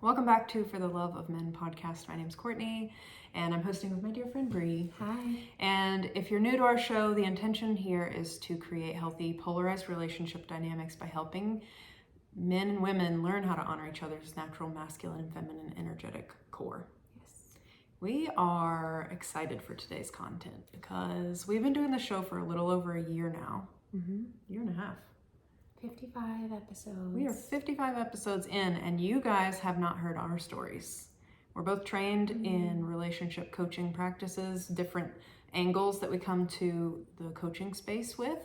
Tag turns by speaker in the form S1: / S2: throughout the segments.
S1: Welcome back to For the Love of Men podcast. My name's Courtney, and I'm hosting with my dear friend Bree.
S2: Hi.
S1: And if you're new to our show, the intention here is to create healthy, polarized relationship dynamics by helping men and women learn how to honor each other's natural masculine and feminine energetic core.
S2: Yes.
S1: We are excited for today's content because we've been doing the show for a little over a year now. Year and a half.
S2: 55 episodes.
S1: We are 55 episodes in, and you guys have not heard our stories. We're both trained in relationship coaching practices, different angles that we come to the coaching space with,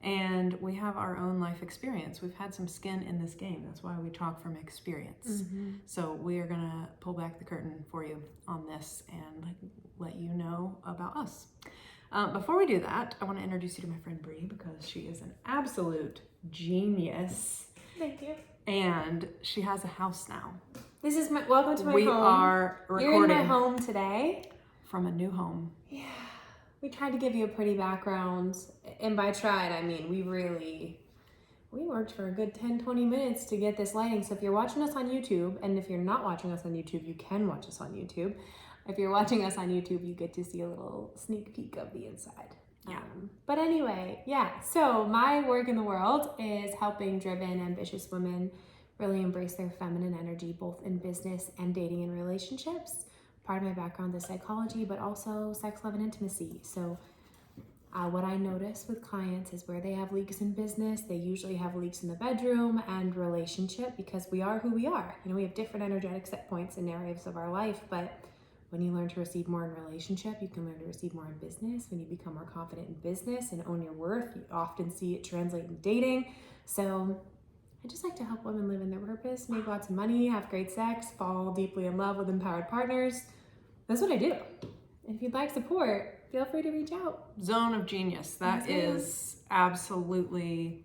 S1: and we have our own life experience. We've had some skin in this game. That's why we talk from experience. So we are going to pull back the curtain for you on this and let you know about us. Before we do that, I want to introduce you to my friend Bree because she is an absolute genius.
S2: Thank you.
S1: And she has a house now.
S2: This is my welcome to my home.
S1: We are recording.
S2: You're in my home today.
S1: From a new home.
S2: Yeah. We tried to give you a pretty background. And by tried, I mean we worked for a good 10-20 minutes to get this lighting. So if you're watching us on YouTube, and if you're not watching us on YouTube, you can watch us on YouTube. If you're watching us on YouTube, you get to see a little sneak peek of the inside.
S1: Yeah.
S2: But anyway, yeah. So my work in the world is helping driven, ambitious women really embrace their feminine energy, both in business and dating and relationships. Part of my background is psychology, but also sex, love, and intimacy. So what I notice with clients is where they have leaks in business, they usually have leaks in the bedroom and relationship because we are who we are. You know, we have different energetic set points and areas of our life, but when you learn to receive more in relationship, you can learn to receive more in business. When you become more confident in business and own your worth, you often see it translate in dating. So I just like to help women live in their purpose, make lots of money, have great sex, fall deeply in love with empowered partners. That's what I do. And if you'd like support, feel free to reach out.
S1: Zone of genius. That is absolutely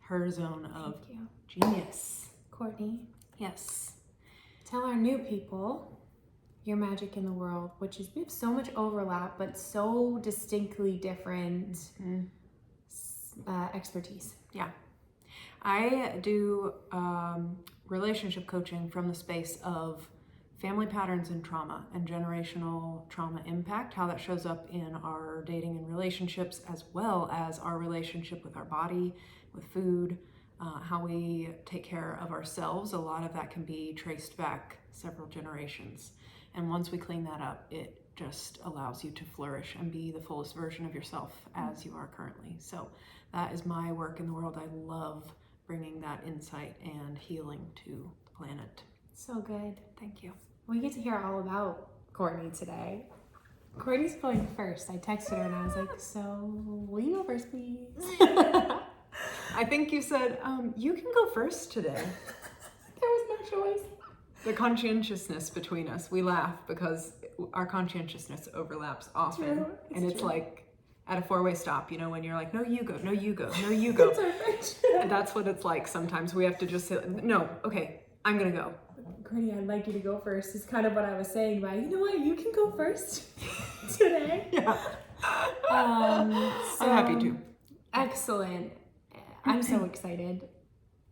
S1: her zone of genius.
S2: Courtney.
S1: Yes.
S2: Tell our new people your magic in the world, which is, we have so much overlap, but so distinctly different expertise.
S1: Yeah. I do relationship coaching from the space of family patterns and trauma and generational trauma impact, how that shows up in our dating and relationships, as well as our relationship with our body, with food, how we take care of ourselves. A lot of that can be traced back several generations. And once we clean that up, it just allows you to flourish and be the fullest version of yourself as you are currently. So that is my work in the world. I love bringing that insight and healing to the planet.
S2: So good.
S1: Thank you.
S2: We get to hear all about Courtney today. Courtney's going first. I texted her and I was like, so will you go first, please?
S1: I think you said, you can go first today.
S2: There was no choice.
S1: The conscientiousness between us, we laugh because our conscientiousness overlaps often.
S2: True.
S1: It's
S2: true.
S1: like at a four-way stop, you know, when you're like, no, you go, no, you go, no, you go.
S2: It's our friendship.
S1: And that's what it's like. Sometimes we have to just say, no, okay, I'm going to go.
S2: Courtney, I'd like you to go first is kind of what I was saying by, you know what, you can go first today.
S1: Yeah.
S2: So,
S1: I'm happy to.
S2: Excellent. I'm so excited.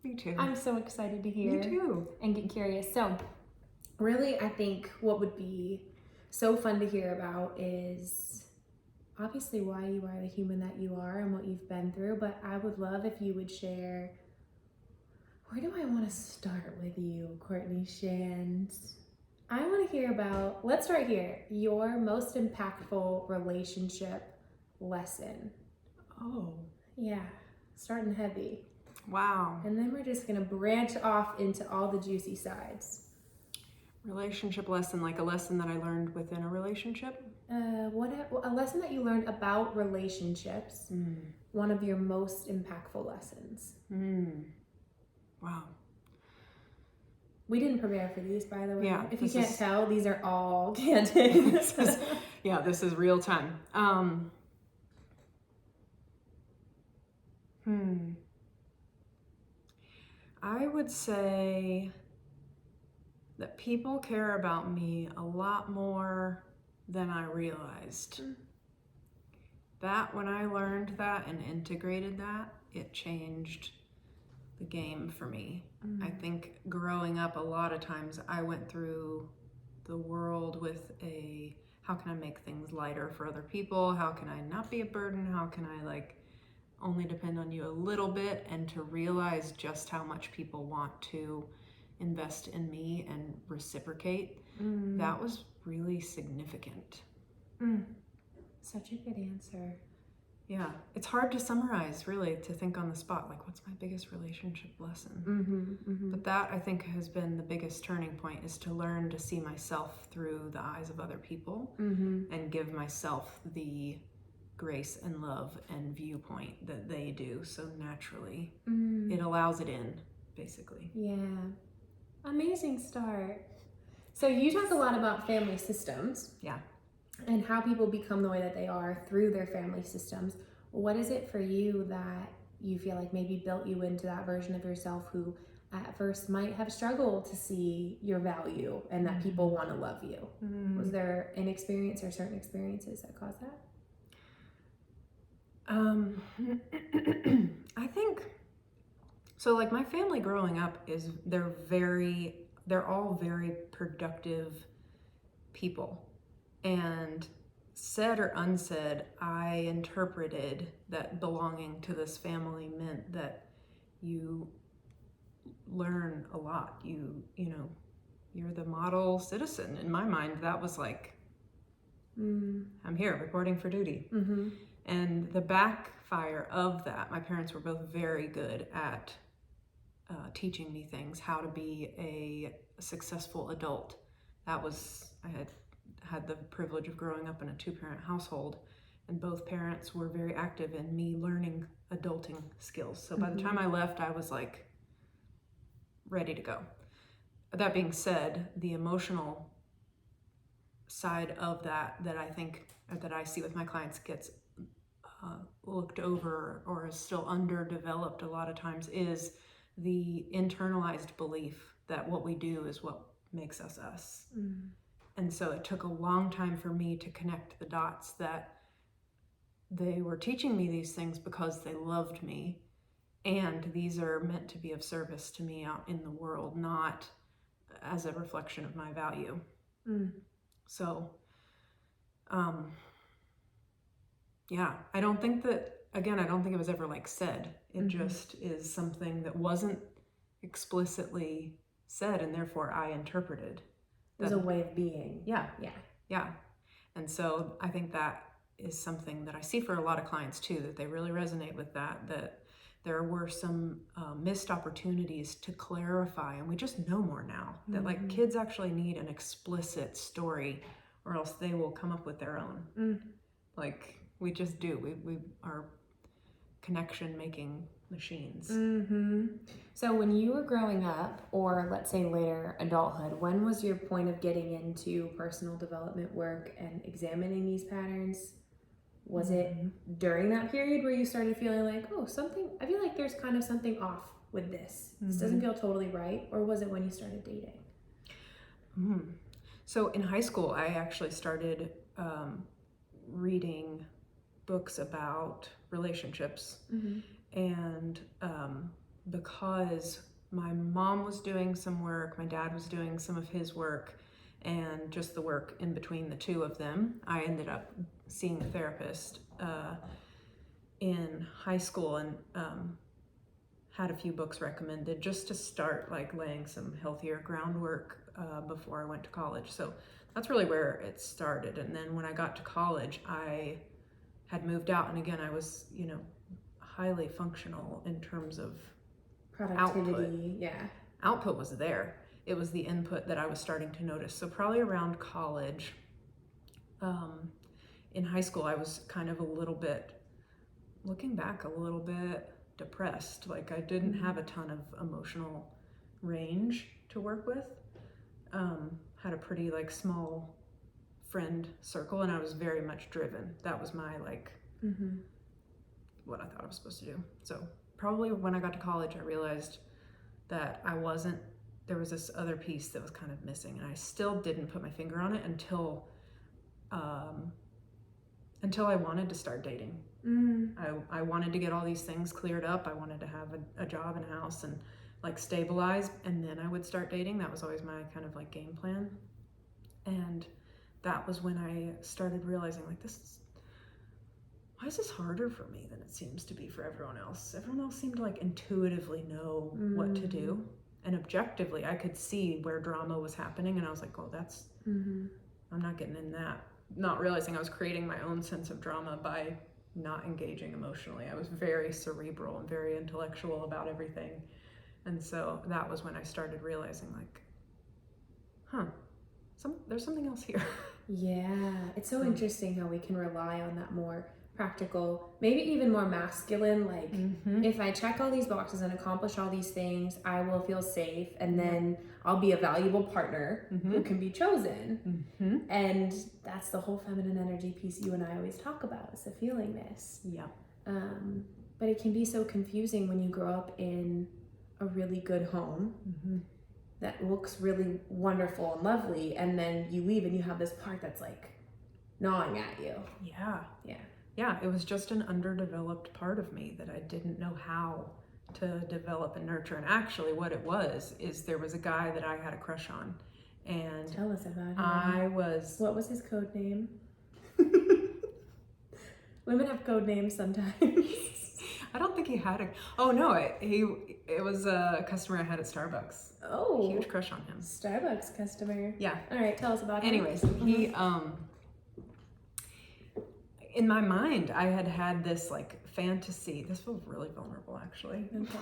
S1: Me too.
S2: I'm so excited to hear.
S1: Me too.
S2: And get curious. So really, I think what would be so fun to hear about is obviously why you are the human that you are and what you've been through, but I would love if you would share, where do I want to start with you, Courtney Shand? I want to hear about, let's start here, your most impactful relationship lesson.
S1: Oh.
S2: Yeah, starting heavy.
S1: Wow.
S2: And then we're just going to branch off into all the juicy sides.
S1: Relationship lesson, like a lesson that I learned within a relationship?
S2: A lesson that you learned about relationships. One of your most impactful lessons.
S1: Wow.
S2: We didn't prepare for these, by the way.
S1: Yeah,
S2: If you can't tell, these are all candid.
S1: This is real time. I would say that people care about me a lot more than I realized. That when I learned that and integrated that, it changed the game for me.
S2: Mm.
S1: I think growing up, a lot of times I went through the world with how can I make things lighter for other people? How can I not be a burden? How can I like only depend on you a little bit? And to realize just how much people want to invest in me and reciprocate, that was really significant.
S2: Such a good answer.
S1: Yeah, it's hard to summarize, really, to think on the spot, like, what's my biggest relationship lesson? But that, I think, has been the biggest turning point, is to learn to see myself through the eyes of other people and give myself the grace and love and viewpoint that they do so naturally. It allows it in, basically.
S2: Yeah. Amazing start. So you talk a lot about family systems.
S1: Yeah.
S2: And how people become the way that they are through their family systems. What is it for you that you feel like maybe built you into that version of yourself who at first might have struggled to see your value and that people want to love you? Was there an experience or certain experiences that caused that?
S1: I think, so like my family growing up they're all very productive people. And said or unsaid, I interpreted that belonging to this family meant that you learn a lot. You know, you're the model citizen. In my mind, that was like, I'm here reporting for duty. And the backfire of that, my parents were both very good at teaching me things, how to be a successful adult. I had the privilege of growing up in a 2-parent household, and both parents were very active in me learning adulting skills. So by the time I left, I was like ready to go. That being said, the emotional side of that I think that I see with my clients gets looked over or is still underdeveloped a lot of times, is the internalized belief that what we do is what makes us us. And so it took a long time for me to connect the dots that they were teaching me these things because they loved me, and these are meant to be of service to me out in the world, not as a reflection of my value. So, yeah, I don't think it was ever like said. It just is something that wasn't explicitly said, and therefore I interpreted.
S2: It was a way of being.
S1: Yeah. And so I think that is something that I see for a lot of clients too, that they really resonate with that there were some missed opportunities to clarify, and we just know more now that like kids actually need an explicit story, or else they will come up with their own. Like we just do. We are connection making machines.
S2: So when you were growing up, or let's say later adulthood, when was your point of getting into personal development work and examining these patterns? Was it during that period where you started feeling like, oh, I feel like there's kind of something off with this. This doesn't feel totally right. Or was it when you started dating?
S1: So in high school, I actually started reading books about relationships. And because my mom was doing some work, my dad was doing some of his work, and just the work in between the two of them, I ended up seeing a therapist in high school, and had a few books recommended just to start like laying some healthier groundwork before I went to college. So that's really where it started. And then when I got to college, I had moved out, and again, I was, highly functional in terms of
S2: Productivity.
S1: Output was there. It was the input that I was starting to notice. So probably around college, in high school, I was kind of looking back, a little bit depressed. Like I didn't have a ton of emotional range to work with. Had a pretty like small friend circle, and I was very much driven. That was my what I thought I was supposed to do. So probably when I got to college, I realized that there was this other piece that was kind of missing, and I still didn't put my finger on it until until I wanted to start dating. I wanted to get all these things cleared up. I wanted to have a job and a house and like stabilize, and then I would start dating. That was always my kind of like game plan. And that was when I started realizing like why is this harder for me than it seems to be for everyone else? Everyone else seemed to like intuitively know what to do. And objectively, I could see where drama was happening. And I was like, oh, that's, I'm not getting in that. Not realizing I was creating my own sense of drama by not engaging emotionally. I was very cerebral and very intellectual about everything. And so that was when I started realizing like, there's something else here.
S2: Yeah, it's so interesting how we can rely on that more practical, maybe even more masculine, like if I check all these boxes and accomplish all these things, I will feel safe, and then I'll be a valuable partner who can be chosen. And that's the whole feminine energy piece you and I always talk about, is the feelingness.
S1: Yeah.
S2: But it can be so confusing when you grow up in a really good home that looks really wonderful and lovely, and then you leave and you have this part that's like gnawing at you.
S1: Yeah, it was just an underdeveloped part of me that I didn't know how to develop and nurture. And actually what it was is there was a guy that I had a crush on, and
S2: tell us about him. What was his code name? Women have code names sometimes.
S1: I don't think he had it was a customer I had at Starbucks.
S2: Oh,
S1: huge crush on him.
S2: Starbucks customer.
S1: Yeah.
S2: All right, tell us about him.
S1: Anyways, he in my mind, I had this like fantasy. This was really vulnerable, actually.
S2: Okay.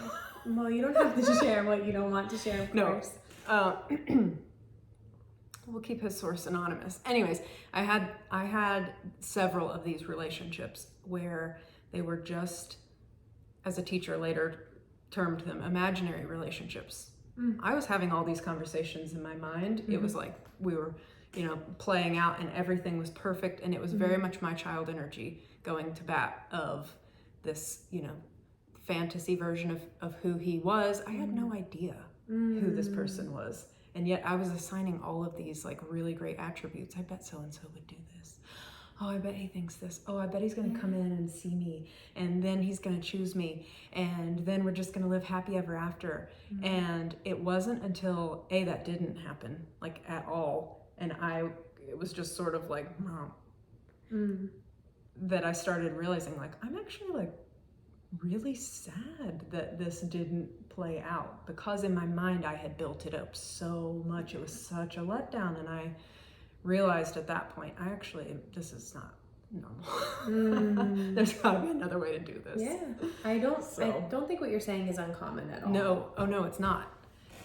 S2: Well, you don't have to share what you don't want to share, of course.
S1: We'll keep his source anonymous. Anyways, I had several of these relationships where they were just, as a teacher later termed them, imaginary relationships. I was having all these conversations in my mind. It was like we were playing out, and everything was perfect, and it was very much my child energy going to bat of this, fantasy version of who he was. I had no idea who this person was, and yet I was assigning all of these like really great attributes. I bet so-and-so would do this. Oh, I bet he thinks this. Oh, I bet he's gonna come in and see me, and then he's gonna choose me, and then we're just gonna live happy ever after. And it wasn't until that didn't happen, like at all, and it was just sort of like that I started realizing like I'm actually like really sad that this didn't play out, because in my mind I had built it up so much. It was such a letdown, and I realized at that point, this is not normal. There's gotta be another way to do this.
S2: Yeah, I don't think what you're saying is uncommon at all.
S1: No, it's not.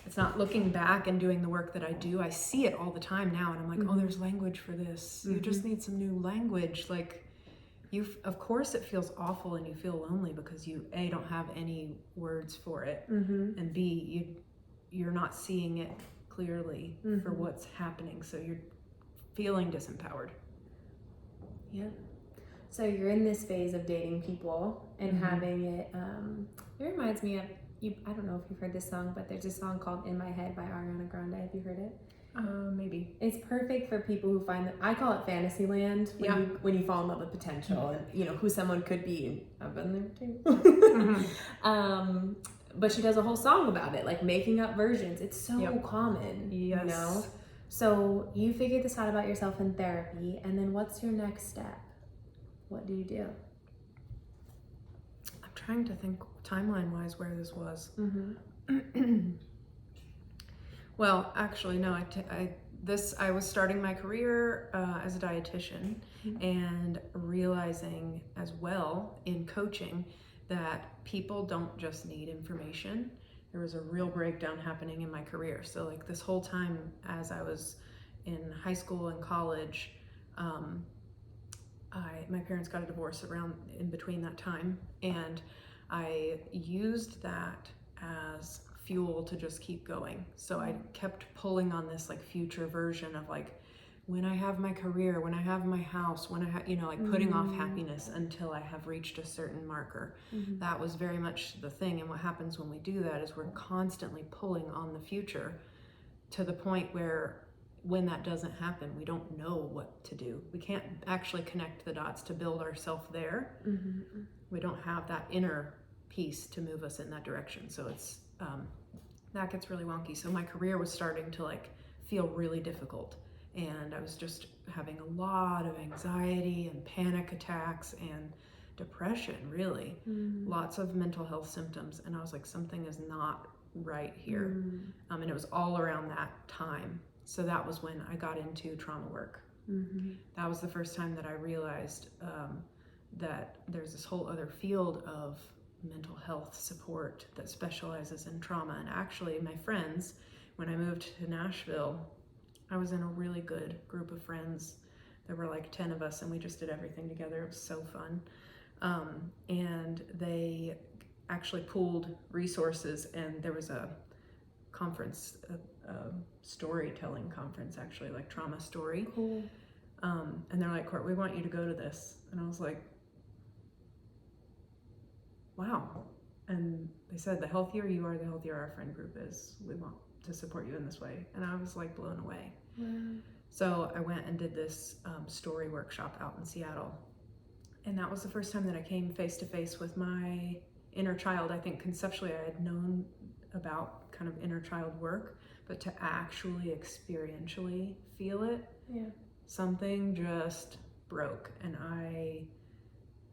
S1: It's not. Looking back and doing the work that I do, I see it all the time now, and I'm like, oh, there's language for this. You just need some new language. Like, of course it feels awful and you feel lonely because you, A, don't have any words for it, and B, you're not seeing it clearly for what's happening, so you're feeling disempowered.
S2: Yeah. So you're in this phase of dating people and having it, it reminds me of, I don't know if you've heard this song, but there's a song called In My Head by Ariana Grande. Have you heard it?
S1: Maybe.
S2: It's perfect for people who find that, I call it fantasy land, when you fall in love with potential and who someone could be. I've been there too. But she does a whole song about it, like making up versions. It's so common,
S1: Yes.
S2: So you figured this out about yourself in therapy, and then what's your next step? What do you do?
S1: I'm trying to think timeline-wise where this was. Well, actually, no. I was starting my career as a dietitian, and realizing as well in coaching that people don't just need information. There was a real breakdown happening in my career. So like this whole time as I was in high school and college, my parents got a divorce around in between that time, and I used that as fuel to just keep going. So I kept pulling on this like future version of like, when I have my career, when I have my house, when I have, like putting off happiness until I have reached a certain marker. That was very much the thing. And what happens when we do that is we're constantly pulling on the future to the point where when that doesn't happen, we don't know what to do. We can't actually connect the dots to build ourselves there. We don't have that inner piece to move us in that direction. So it's that gets really wonky. So my career was starting to like feel really difficult, and I was just having a lot of anxiety and panic attacks and depression, really. Lots of mental health symptoms, and I was like, something is not right here. And it was all around that time. So that was when I got into trauma work. That was the first time that I realized that there's this whole other field of mental health support that specializes in trauma. And actually, my friends, when I moved to Nashville, I was in a really good group of friends. There were like 10 of us, and we just did everything together. It was so fun. And they actually pooled resources, and there was a conference, a storytelling conference, actually, like trauma story.
S2: Cool.
S1: And they're like, Court, we want you to go to this. And I was like, wow. And they said, the healthier you are, the healthier our friend group is. We want to support you in this way. And I was like blown away. So I went and did this story workshop out in Seattle. And that was the first time that I came face to face with my inner child. I think conceptually I had known about kind of inner child work, but to actually experientially feel it, something just broke. And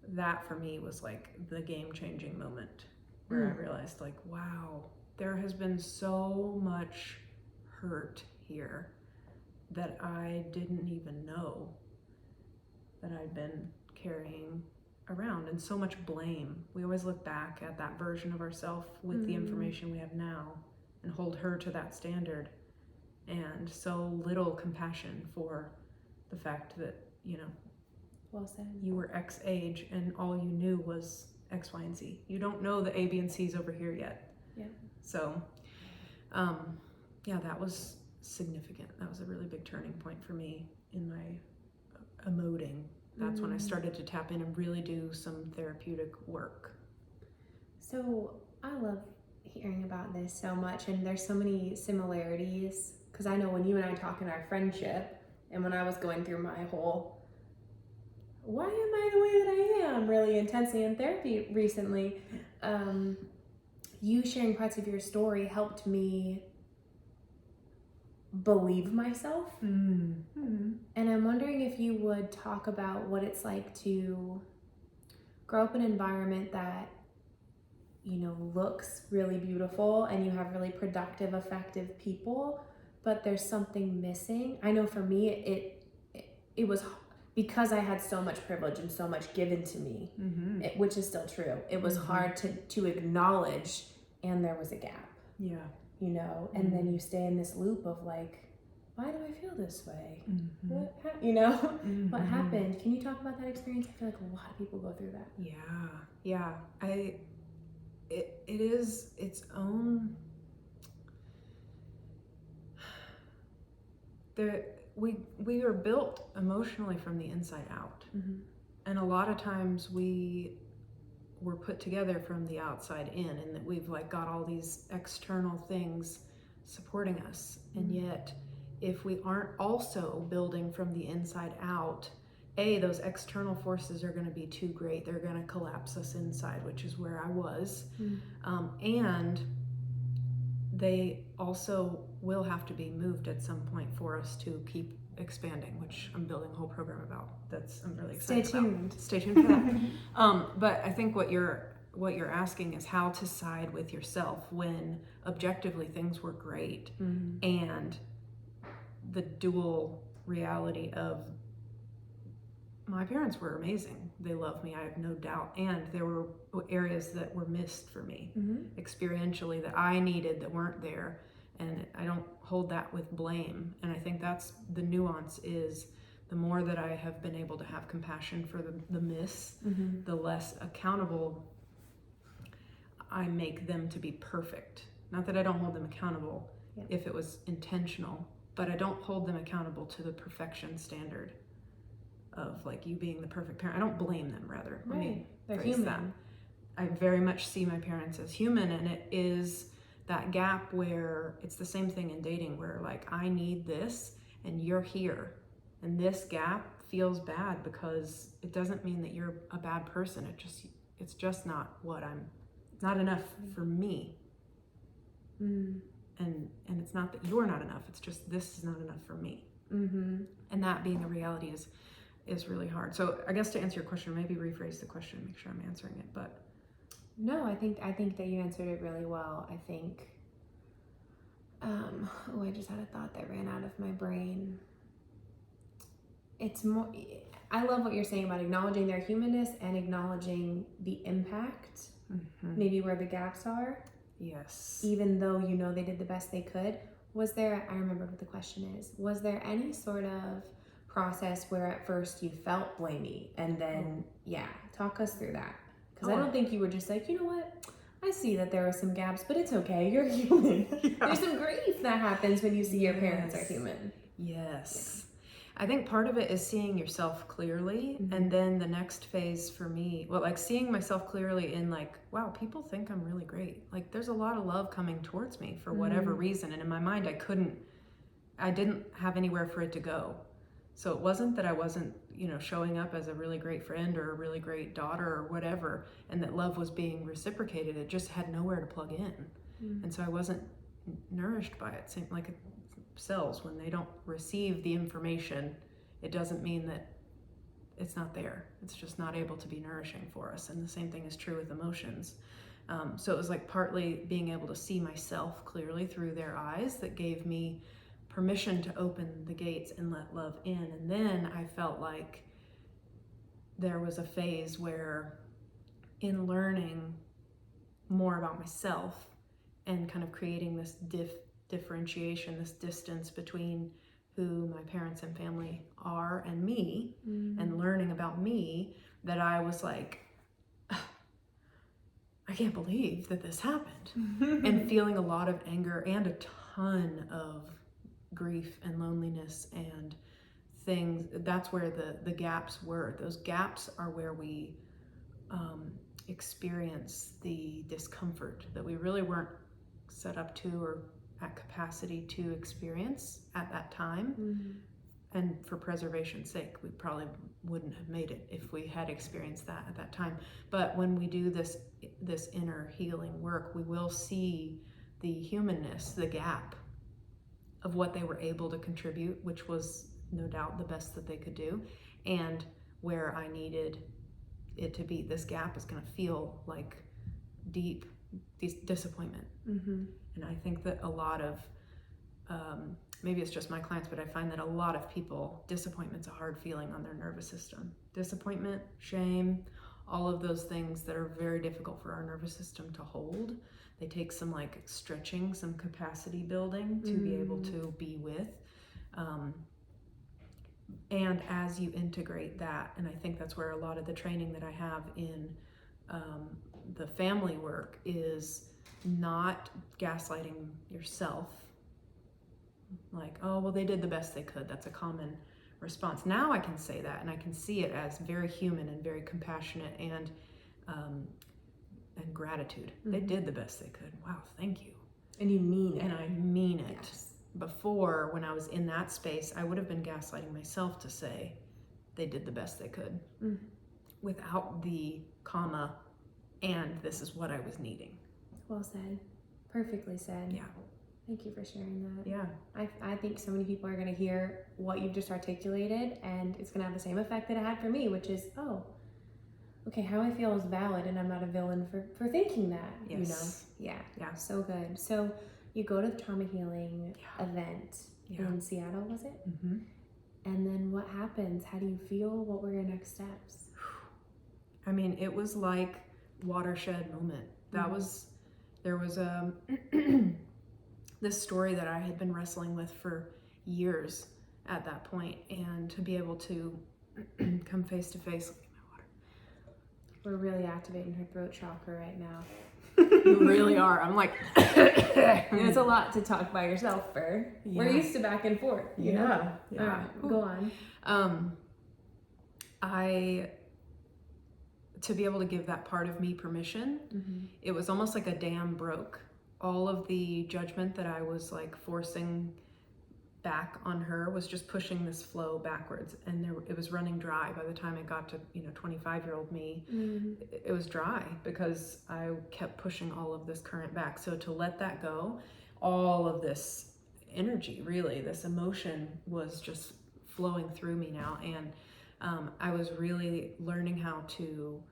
S1: that for me was like the game-changing moment where I realized, like, wow, there has been so much hurt here that I didn't even know that I'd been carrying around, and so much blame. We always look back at that version of ourselves with the information we have now and hold her to that standard, and so little compassion for the fact that, you know,
S2: Well said.
S1: you were X age and all you knew was X, Y, and Z. You don't know the A, B, and C's over here yet. So that was significant. That was a really big turning point for me in my emoting. That's when I started to tap in and really do some therapeutic work.
S2: So I love hearing about this so much, and there's so many similarities, because I know when you and I talk in our friendship, and when I was going through my whole why am I the way that I am really intensely in therapy recently, you sharing parts of your story helped me believe myself. And I'm wondering if you would talk about what it's like to grow up in an environment that, you know, looks really beautiful and you have really productive, effective people, but there's something missing. I know for me, it was because I had so much privilege and so much given to me, which is still true. It was hard to acknowledge, and there was a gap. You know, and then you stay in this loop of like, why do I feel this way? What what happened? Can you talk about that experience? I feel like a lot of people go through that.
S1: It is its own. We are built emotionally from the inside out, and a lot of times we were put together from the outside in, and that we've like got all these external things supporting us, and yet if we aren't also building from the inside out, those external forces are going to be too great. They're going to collapse us inside, which is where I was. And they also will have to be moved at some point for us to keep expanding, which I'm building a whole program about. I'm really excited about. Stay tuned for that. But I think what you're asking is how to side with yourself when objectively things were great, and the dual reality of my parents were amazing. They love me, I have no doubt. And there were areas that were missed for me experientially that I needed that weren't there. And I don't hold that with blame. And I think that's the nuance, is the more that I have been able to have compassion for the miss, the less accountable I make them to be perfect. Not that I don't hold them accountable if it was intentional, but I don't hold them accountable to the perfection standard of like you being the perfect parent. I don't blame them, rather. Let me phrase that. I very much see my parents as human, and it is that gap where it's the same thing in dating, where like I need this and you're here. And this gap feels bad because it doesn't mean that you're a bad person. It's just not not enough for me. And it's not that you're not enough. It's just this is not enough for me. And that being a reality is really hard. So I guess to answer your question, maybe rephrase the question, make sure I'm answering it. But
S2: no, I think that you answered it really well. I think. I just had a thought that ran out of my brain. It's more. I love what you're saying about acknowledging their humanness and acknowledging the impact, maybe where the gaps are.
S1: Yes.
S2: Even though they did the best they could. I remember what the question is, was there any sort of process where at first you felt blamey and then, talk us through that. Because I don't think you were just like, you know what, I see that there are some gaps, but it's okay, you're human. There's some grief that happens when you see your parents are human.
S1: Yes. I think part of it is seeing yourself clearly. And then the next phase for me, seeing myself clearly in wow, people think I'm really great. There's a lot of love coming towards me for whatever reason. And in my mind, I didn't have anywhere for it to go. So it wasn't that I wasn't, showing up as a really great friend or a really great daughter or whatever, and that love was being reciprocated. It just had nowhere to plug in. And so I wasn't nourished by it. Same like cells, when they don't receive the information, it doesn't mean that it's not there. It's just not able to be nourishing for us. And the same thing is true with emotions. So it was partly being able to see myself clearly through their eyes that gave me permission to open the gates and let love in. And then I felt like there was a phase where, in learning more about myself and kind of creating this differentiation, this distance between who my parents and family are and me, and learning about me, that I was like, I can't believe that this happened. And feeling a lot of anger and a ton of grief and loneliness and things. That's where the gaps were. Those gaps are where we experience the discomfort that we really weren't set up to or at capacity to experience at that time. And for preservation's sake, we probably wouldn't have made it if we had experienced that at that time. But when we do this inner healing work, we will see the humanness, the gap of what they were able to contribute, which was no doubt the best that they could do, and where I needed it to be. This gap is going to feel like deep disappointment. And I think that a lot of, maybe it's just my clients, but I find that a lot of people, disappointment's a hard feeling on their nervous system. Disappointment, shame, all of those things that are very difficult for our nervous system to hold. They take some stretching, some capacity building to be able to be with. And as you integrate that, and I think that's where a lot of the training that I have in the family work is not gaslighting yourself. Oh, well, they did the best they could. That's a common response. Now I can say that, and I can see it as very human and very compassionate and gratitude. They did the best they could. Wow, thank you.
S2: And you mean it.
S1: And I mean it.
S2: Yes.
S1: Before, when I was in that space, I would have been gaslighting myself to say they did the best they could without the comma, and this is what I was needing.
S2: Well said. Perfectly said.
S1: Yeah.
S2: Thank you for sharing that.
S1: Yeah.
S2: I think so many people are going to hear what you've just articulated, and it's going to have the same effect that it had for me, which is, oh, okay, how I feel is valid, and I'm not a villain for thinking that,
S1: Yes.
S2: Yeah.
S1: Yeah.
S2: So good. So you go to the trauma healing event in Seattle, was it? And then what happens? How do you feel? What were your next steps?
S1: I mean, it was like watershed moment. There was this story that I had been wrestling with for years at that point, and to be able to come face to face. Look at my water.
S2: We're really activating her throat chakra right now.
S1: You really are. I'm like,
S2: it's a lot to talk by yourself for. Yeah. We're used to back and forth. You know?
S1: Yeah.
S2: All right, go on.
S1: To be able to give that part of me permission, it was almost like a dam broke. All of the judgment that I was forcing back on her was just pushing this flow backwards, and it was running dry. By the time it got to 25-year-old me, it was dry because I kept pushing all of this current back. So to let that go, all of this energy, really this emotion, was just flowing through me now, and I was really learning how to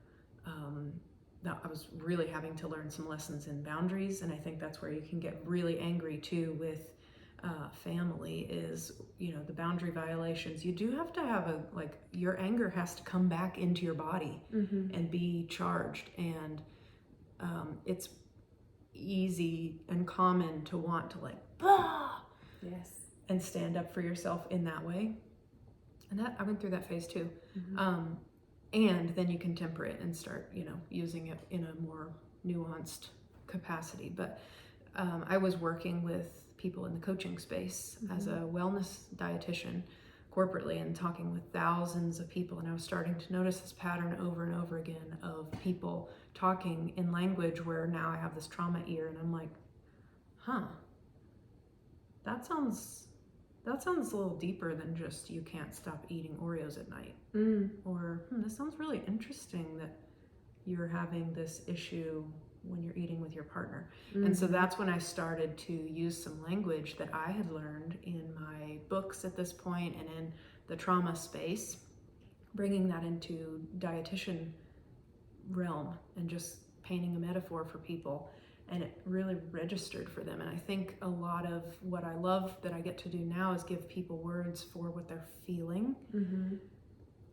S1: I was really having to learn some lessons in boundaries. And I think that's where you can get really angry too with family, is the boundary violations. You do have to have your anger has to come back into your body and be charged, and it's easy and common to want to
S2: yes,
S1: and stand up for yourself in that way. And that I went through that phase too. And then you can temper it and start using it in a more nuanced capacity. But I was working with people in the coaching space as a wellness dietitian corporately, and talking with thousands of people, and I was starting to notice this pattern over and over again of people talking in language where now I have this trauma ear, and I'm like, that sounds a little deeper than just you can't stop eating Oreos at night. Or this sounds really interesting that you're having this issue when you're eating with your partner. And so that's when I started to use some language that I had learned in my books at this point and in the trauma space, bringing that into dietitian realm and just painting a metaphor for people. And it really registered for them. And I think a lot of what I love that I get to do now is give people words for what they're feeling.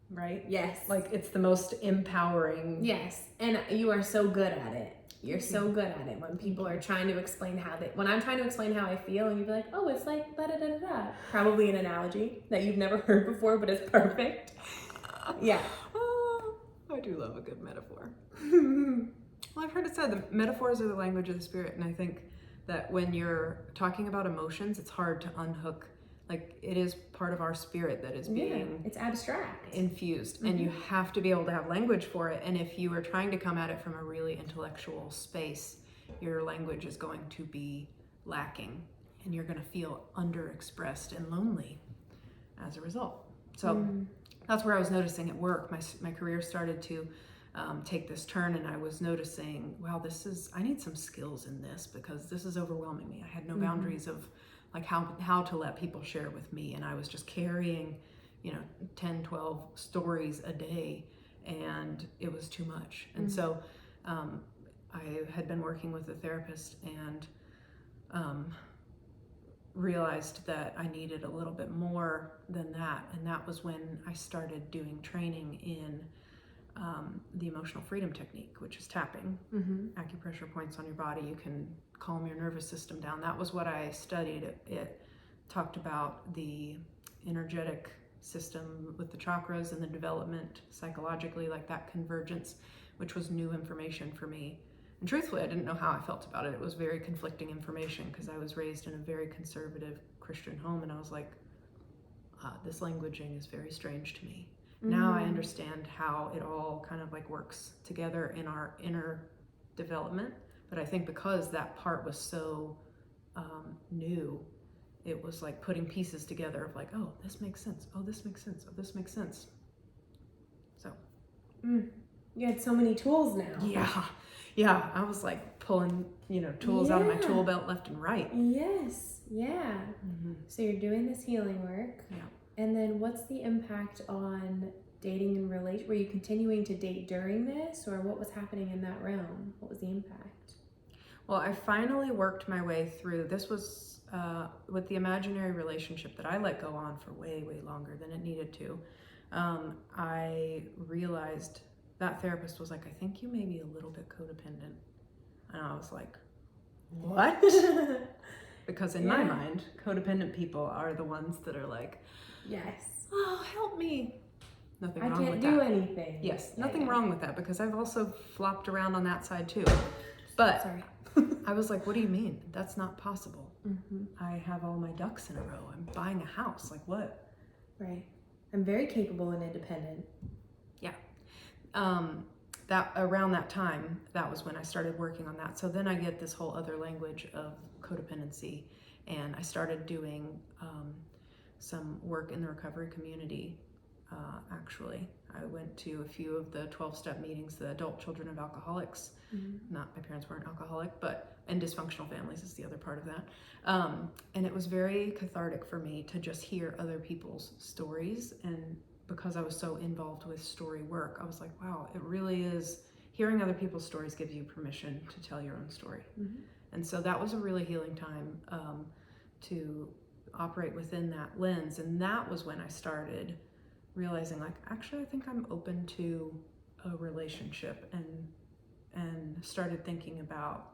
S1: Right?
S2: Yes.
S1: Like, it's the most empowering.
S2: Yes. And you are so good at it. You're so good at it when people are trying to explain when I'm trying to explain how I feel, and you'd be like, oh, it's like da da da da. Probably an analogy that you've never heard before, but it's perfect. Yeah.
S1: I do love a good metaphor. Well, I've heard it said that metaphors are the language of the spirit, and I think that when you're talking about emotions, it's hard to unhook. Like, it is part of our spirit that is being
S2: it's abstract,
S1: infused, and you have to be able to have language for it. And if you are trying to come at it from a really intellectual space, your language is going to be lacking, and you're going to feel underexpressed and lonely as a result. So that's where I was noticing at work. My career started to take this turn, and I was noticing, wow, I need some skills in this, because this is overwhelming me. I had no boundaries of like how to let people share with me, and I was just carrying 10, 12 stories a day, and it was too much. And so I had been working with a therapist, and realized that I needed a little bit more than that. And that was when I started doing training in the emotional freedom technique, which is tapping acupressure points on your body. You can calm your nervous system down. That was what I studied. It talked about the energetic system with the chakras and the development psychologically, like that convergence, which was new information for me. And truthfully, I didn't know how I felt about it. It was very conflicting information, because I was raised in a very conservative Christian home, and I was like, this languaging is very strange to me. Now I understand how it all kind of like works together in our inner development. But I think because that part was so new, it was like putting pieces together of like, oh, this makes sense. Oh, this makes sense. Oh, this makes sense. So.
S2: You had so many tools now.
S1: Yeah. I was like pulling, tools out of my tool belt left and right.
S2: Yes. Yeah. So you're doing this healing work.
S1: Yeah.
S2: And then what's the impact on dating and relation? Were you continuing to date during this, or what was happening in that realm? What was the impact?
S1: Well, I finally worked my way through. This was with the imaginary relationship that I let go on for way, way longer than it needed to. I realized that therapist was like, I think you may be a little bit codependent. And I was like, what? Because in my mind, codependent people are the ones that are like,
S2: yes,
S1: oh, help me. Nothing
S2: I
S1: wrong with
S2: can't
S1: that.
S2: do anything.
S1: Yes, nothing wrong with that, because I've also flopped around on that side too. But
S2: Sorry.
S1: I was like, what do you mean? That's not possible. I have all my ducks in a row. I'm buying a house. Like, what?
S2: Right. I'm very capable and independent.
S1: Yeah. That around that time, that was when I started working on that. So then I get this whole other language of codependency, And I started doing some work in the recovery community, actually. I went to a few of the 12-step meetings, the adult children of alcoholics. Not, my parents weren't alcoholic, and dysfunctional families is the other part of that. And it was very cathartic for me to just hear other people's stories. And because I was so involved with story work, I was like, wow, it really is, hearing other people's stories gives you permission to tell your own story. And so that was a really healing time to operate within that lens. And that was when I started realizing, like, actually, I think I'm open to a relationship, and started thinking about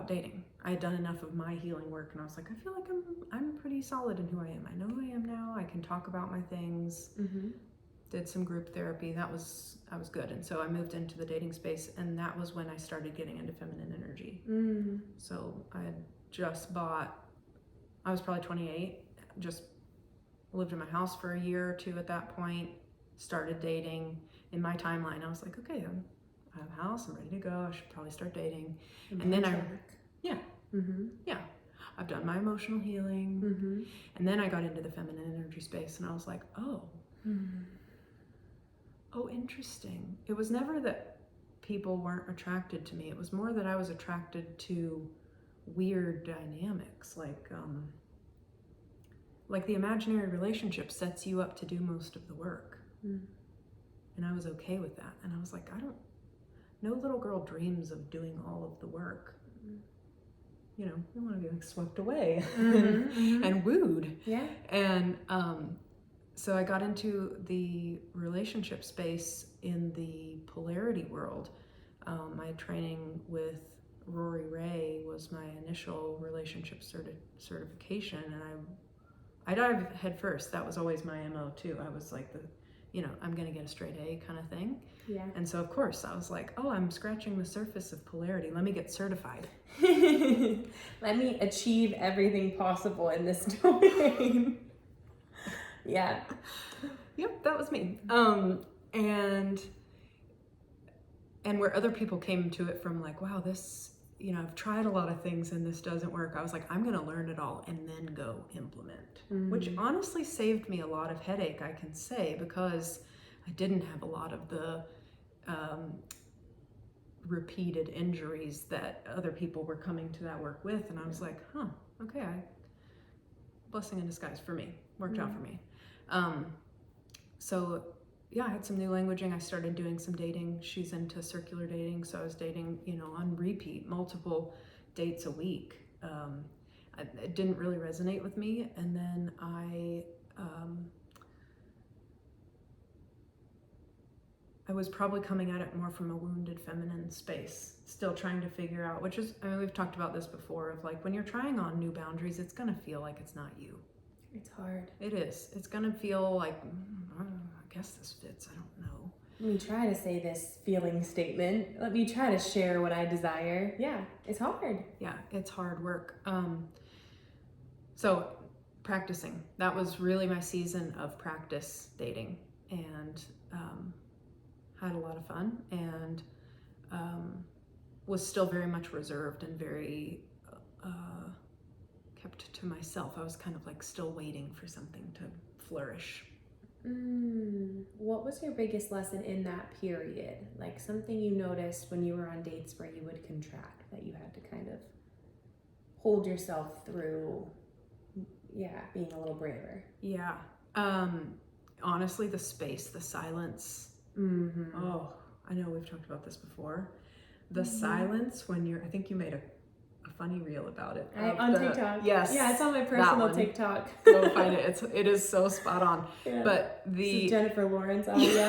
S1: dating. I had done enough of my healing work, and I was like, I feel like I'm pretty solid in who I am. I know who I am now. I can talk about my things. Did some group therapy. I was good. And so I moved into the dating space, and that was when I started getting into feminine energy. So I had just I was probably 28, just lived in my house for a year or two at that point, started dating. In my timeline, I was like, okay, I have a house, I'm ready to go, I should probably start dating. And then I've done my emotional healing. And then I got into the feminine energy space, and I was like, oh, interesting. It was never that people weren't attracted to me. It was more that I was attracted to weird dynamics, like the imaginary relationship sets you up to do most of the work. And I was okay with that. And I was like, no little girl dreams of doing all of the work. You know, you want to be like swept away and wooed.
S2: Yeah.
S1: And so I got into the relationship space in the polarity world. My training with Rory Ray was my initial relationship certification, and I dived head first. That was always my MO too. I was like I'm gonna get a straight A kind of thing.
S2: Yeah. And
S1: so of course I was like, oh, I'm scratching the surface of polarity. Let me get certified.
S2: Let me achieve everything possible in this domain. Yeah.
S1: Yep, that was me. And where other people came to it from, like, wow, this, I've tried a lot of things and this doesn't work. I was like, I'm going to learn it all and then go implement, which honestly saved me a lot of headache, I can say, because I didn't have a lot of the repeated injuries that other people were coming to that work with. And I was like, okay, blessing in disguise for me, worked out for me. So yeah, I had some new languaging. I started doing some dating. She's into circular dating. So I was dating, on repeat, multiple dates a week. It didn't really resonate with me. And then I was probably coming at it more from a wounded feminine space, still trying to figure out, which is, we've talked about this before, of like, when you're trying on new boundaries, it's going to feel like it's not you.
S2: It's hard.
S1: It is. It's going to feel like, I guess this fits. I don't know.
S2: Let me try to say this feeling statement. Let me try to share what I desire. Yeah, it's hard.
S1: Yeah, it's hard work. So practicing, that was really my season of practice dating, and had a lot of fun, and was still very much reserved and very kept to myself. I was kind of like still waiting for something to flourish.
S2: What was your biggest lesson in that period? Like something you noticed when you were on dates where you would contract, that you had to kind of hold yourself through, being a little braver?
S1: Yeah. Honestly, the space, the silence. Oh, I know we've talked about this before. The silence when I think you made a funny reel about it.
S2: On TikTok.
S1: Yes.
S2: Yeah, it's on my personal TikTok.
S1: Go find it. It is so spot on.
S2: Yeah.
S1: But
S2: the Jennifer Lawrence audio.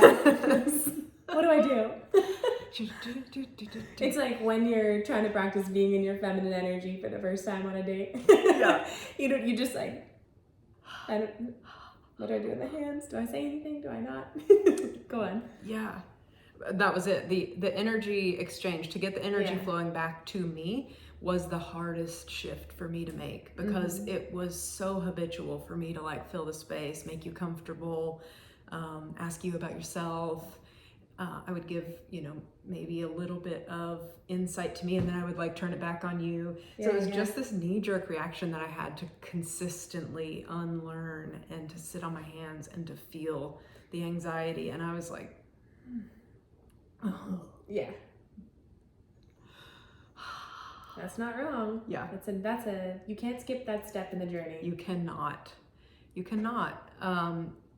S2: What do I do? It's like when you're trying to practice being in your feminine energy for the first time on a date.
S1: Yeah.
S2: You just like, what do I do with the hands? Do I say anything? Do I not? Go on.
S1: Yeah. That was it. The energy exchange, to get the energy flowing back to me, was the hardest shift for me to make, because it was so habitual for me to like fill the space, make you comfortable, ask you about yourself, I would give, maybe a little bit of insight to me, and then I would like turn it back on you. So it was just this knee-jerk reaction that I had to consistently unlearn and to sit on my hands and to feel the anxiety. And I was like, oh.
S2: Yeah. That's not wrong.
S1: Yeah.
S2: You can't skip that step in the journey.
S1: You cannot.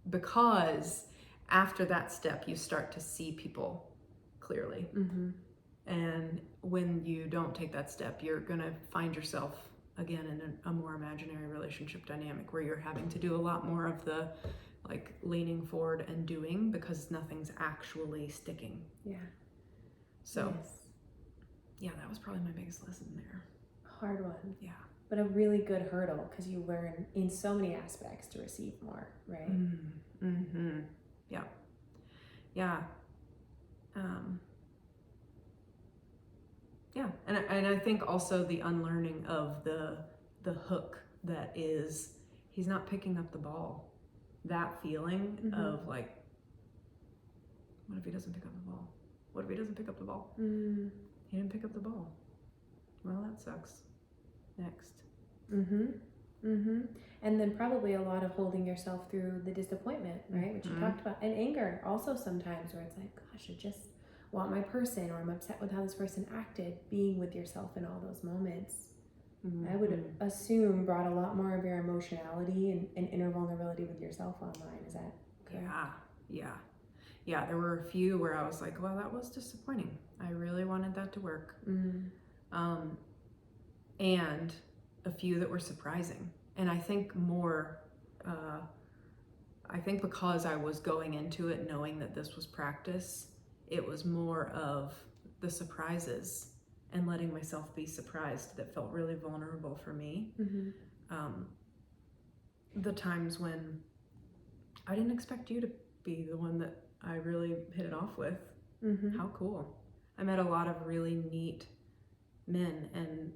S1: Because after that step, you start to see people clearly.
S2: Mm-hmm.
S1: And when you don't take that step, you're going to find yourself again in a more imaginary relationship dynamic where you're having to do a lot more of the like leaning forward and doing because nothing's actually sticking.
S2: Yeah.
S1: So,
S2: yes.
S1: Yeah, that was probably my biggest lesson there.
S2: Hard one.
S1: Yeah.
S2: But a really good hurdle because you learn in so many aspects to receive more, right?
S1: Mm-hmm. Yeah. Yeah. Yeah. And I think also the unlearning of the hook that is, he's not picking up the ball. That feeling of like, what if he doesn't pick up the ball? What if he doesn't pick up the ball? He didn't pick up the ball. Well, that sucks. Next.
S2: And then probably a lot of holding yourself through the disappointment, right? Which you talked about. And anger also sometimes where it's like, gosh, I just want my person, or I'm upset with how this person acted. Being with yourself in all those moments, I would assume brought a lot more of your emotionality and inner vulnerability with yourself online. Is that correct?
S1: Yeah, there were a few where I was like, well, that was disappointing. I really wanted that to work. And a few that were surprising. And I think because I was going into it knowing that this was practice, it was more of the surprises and letting myself be surprised that felt really vulnerable for me. The times when I didn't expect you to be the one that I really hit it off with. How cool. I met a lot of really neat men and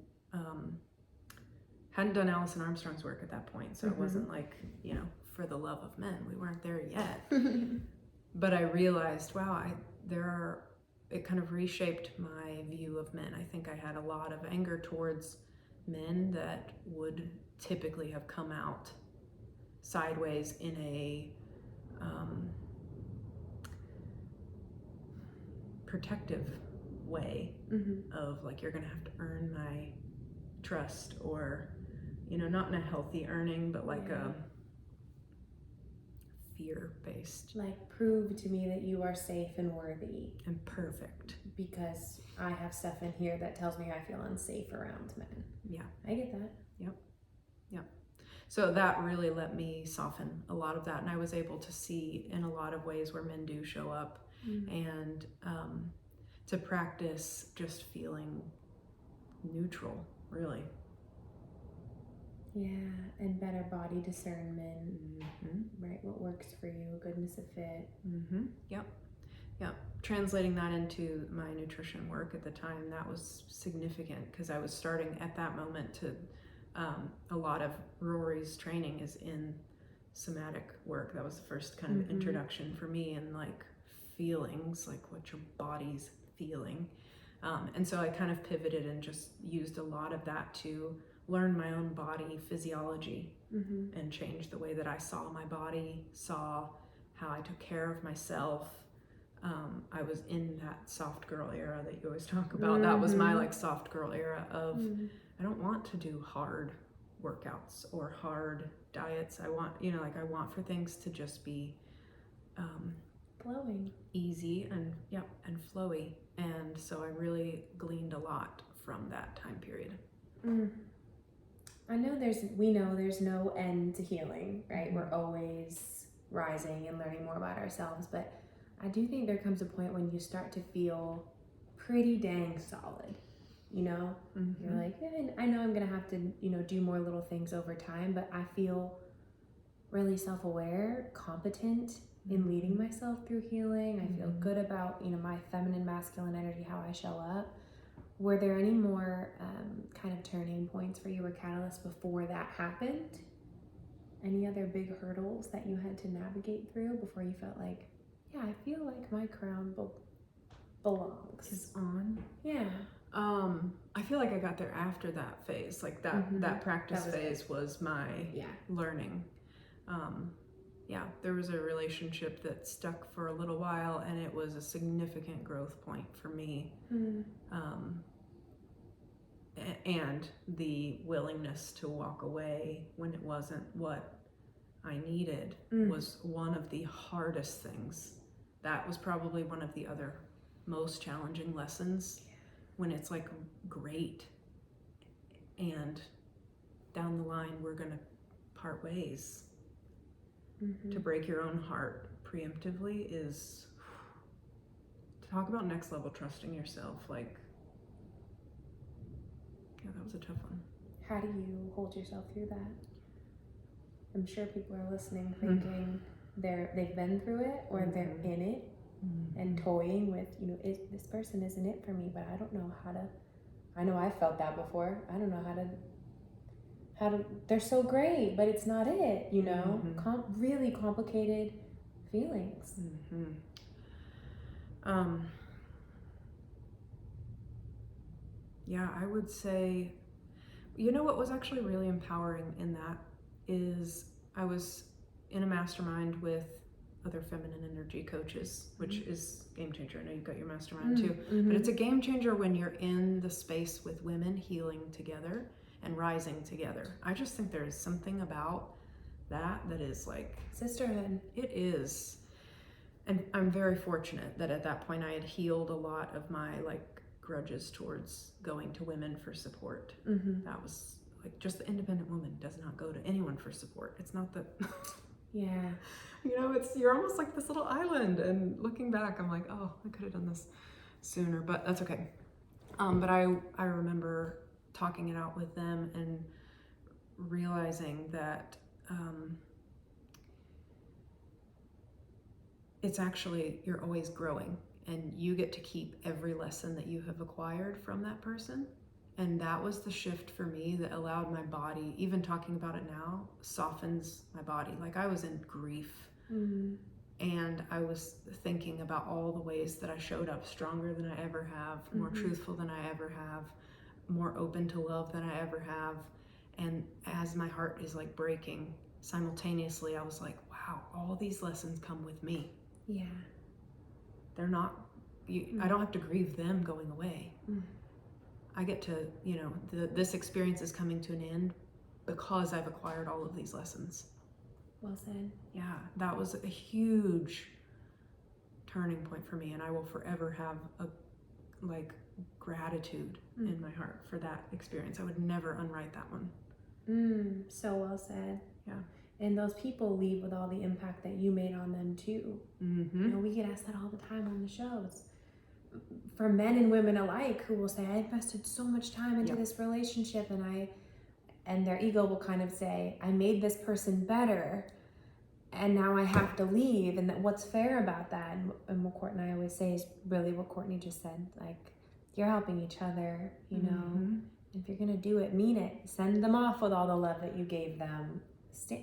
S1: hadn't done Alison Armstrong's work at that point, so it wasn't like, for the love of men. We weren't there yet. But I realized, wow, it kind of reshaped my view of men. I think I had a lot of anger towards men that would typically have come out sideways in a protective way of like, you're gonna have to earn my trust, or not in a healthy earning, but like a fear-based,
S2: like, prove to me that you are safe and worthy
S1: and perfect
S2: because I have stuff in here that tells me I feel unsafe around men.
S1: Yeah,
S2: I get that.
S1: Yep. So that really let me soften a lot of that, and I was able to see in a lot of ways where men do show up, and to practice just feeling neutral, really.
S2: Yeah, and better body discernment, right? What works for you, goodness of fit.
S1: Yep. Translating that into my nutrition work at the time, that was significant because I was starting at that moment to, a lot of Rory's training is in somatic work. That was the first kind of introduction for me, and like feelings, like what your body's feeling. And so I kind of pivoted and just used a lot of that to learn my own body physiology and change the way that I saw my body, saw how I took care of myself. I was in that soft girl era that you always talk about. That was my like soft girl era of, I don't want to do hard workouts or hard diets. I want, I want for things to just be
S2: flowing,
S1: easy and flowy. And so I really gleaned a lot from that time period.
S2: We know there's no end to healing, right? We're always rising and learning more about ourselves, but I do think there comes a point when you start to feel pretty dang solid, You're like, I know I'm gonna have to, do more little things over time, but I feel really self-aware, competent in leading myself through healing. I feel good about, my feminine, masculine energy, how I show up. Were there any more kind of turning points for you or catalysts before that happened? Any other big hurdles that you had to navigate through before you felt like, Yeah, I feel like my crown belongs.
S1: Is on.
S2: Yeah.
S1: I feel like I got there after that phase. Like that practice phase was my learning. Yeah, there was a relationship that stuck for a little while, and it was a significant growth point for me. And the willingness to walk away when it wasn't what I needed was one of the hardest things. That was probably one of the other most challenging lessons, when it's like great and down the line we're gonna part ways. To break your own heart preemptively is, to talk about next level trusting yourself. Like, yeah, that was a tough one.
S2: How do you hold yourself through that? I'm sure people are listening thinking they've been through it, or they're in it and toying with, this person isn't it for me, but I don't know how to. I know I felt that before. I don't know how to. They're so great, but it's not it. Really complicated feelings.
S1: Yeah, I would say, what was actually really empowering in that is I was in a mastermind with other feminine energy coaches, which is game changer. I know you've got your mastermind too, but it's a game changer when you're in the space with women healing together and rising together. I just think there's something about that is like
S2: sisterhood.
S1: It is. And I'm very fortunate that at that point I had healed a lot of my grudges towards going to women for support. That was like, just the independent woman does not go to anyone for support. It's not that
S2: yeah.
S1: You're almost like this little island, and looking back I'm like, oh, I could have done this sooner, but that's okay. But I remember talking it out with them and realizing that it's actually, you're always growing, and you get to keep every lesson that you have acquired from that person. And that was the shift for me that allowed my body, even talking about it now, softens my body. Like, I was in grief, and I was thinking about all the ways that I showed up stronger than I ever have, more truthful than I ever have, more open to love than I ever have. And as my heart is breaking, simultaneously I was like, wow, all these lessons come with me.
S2: Yeah.
S1: They're not, I don't have to grieve them going away. I get to, this experience is coming to an end because I've acquired all of these lessons.
S2: Well said.
S1: Yeah, that was a huge turning point for me, and I will forever have a gratitude in my heart for that experience. I would never unwrite that one.
S2: So well said.
S1: Yeah.
S2: And those people leave with all the impact that you made on them too. We get asked that all the time on the shows. For men and women alike, who will say, I invested so much time into this relationship, and their ego will kind of say, I made this person better, and now I have to leave. And what's fair about that? And what Courtney and I always say is really what Courtney just said. You're helping each other, If you're gonna do it, mean it. Send them off with all the love that you gave them.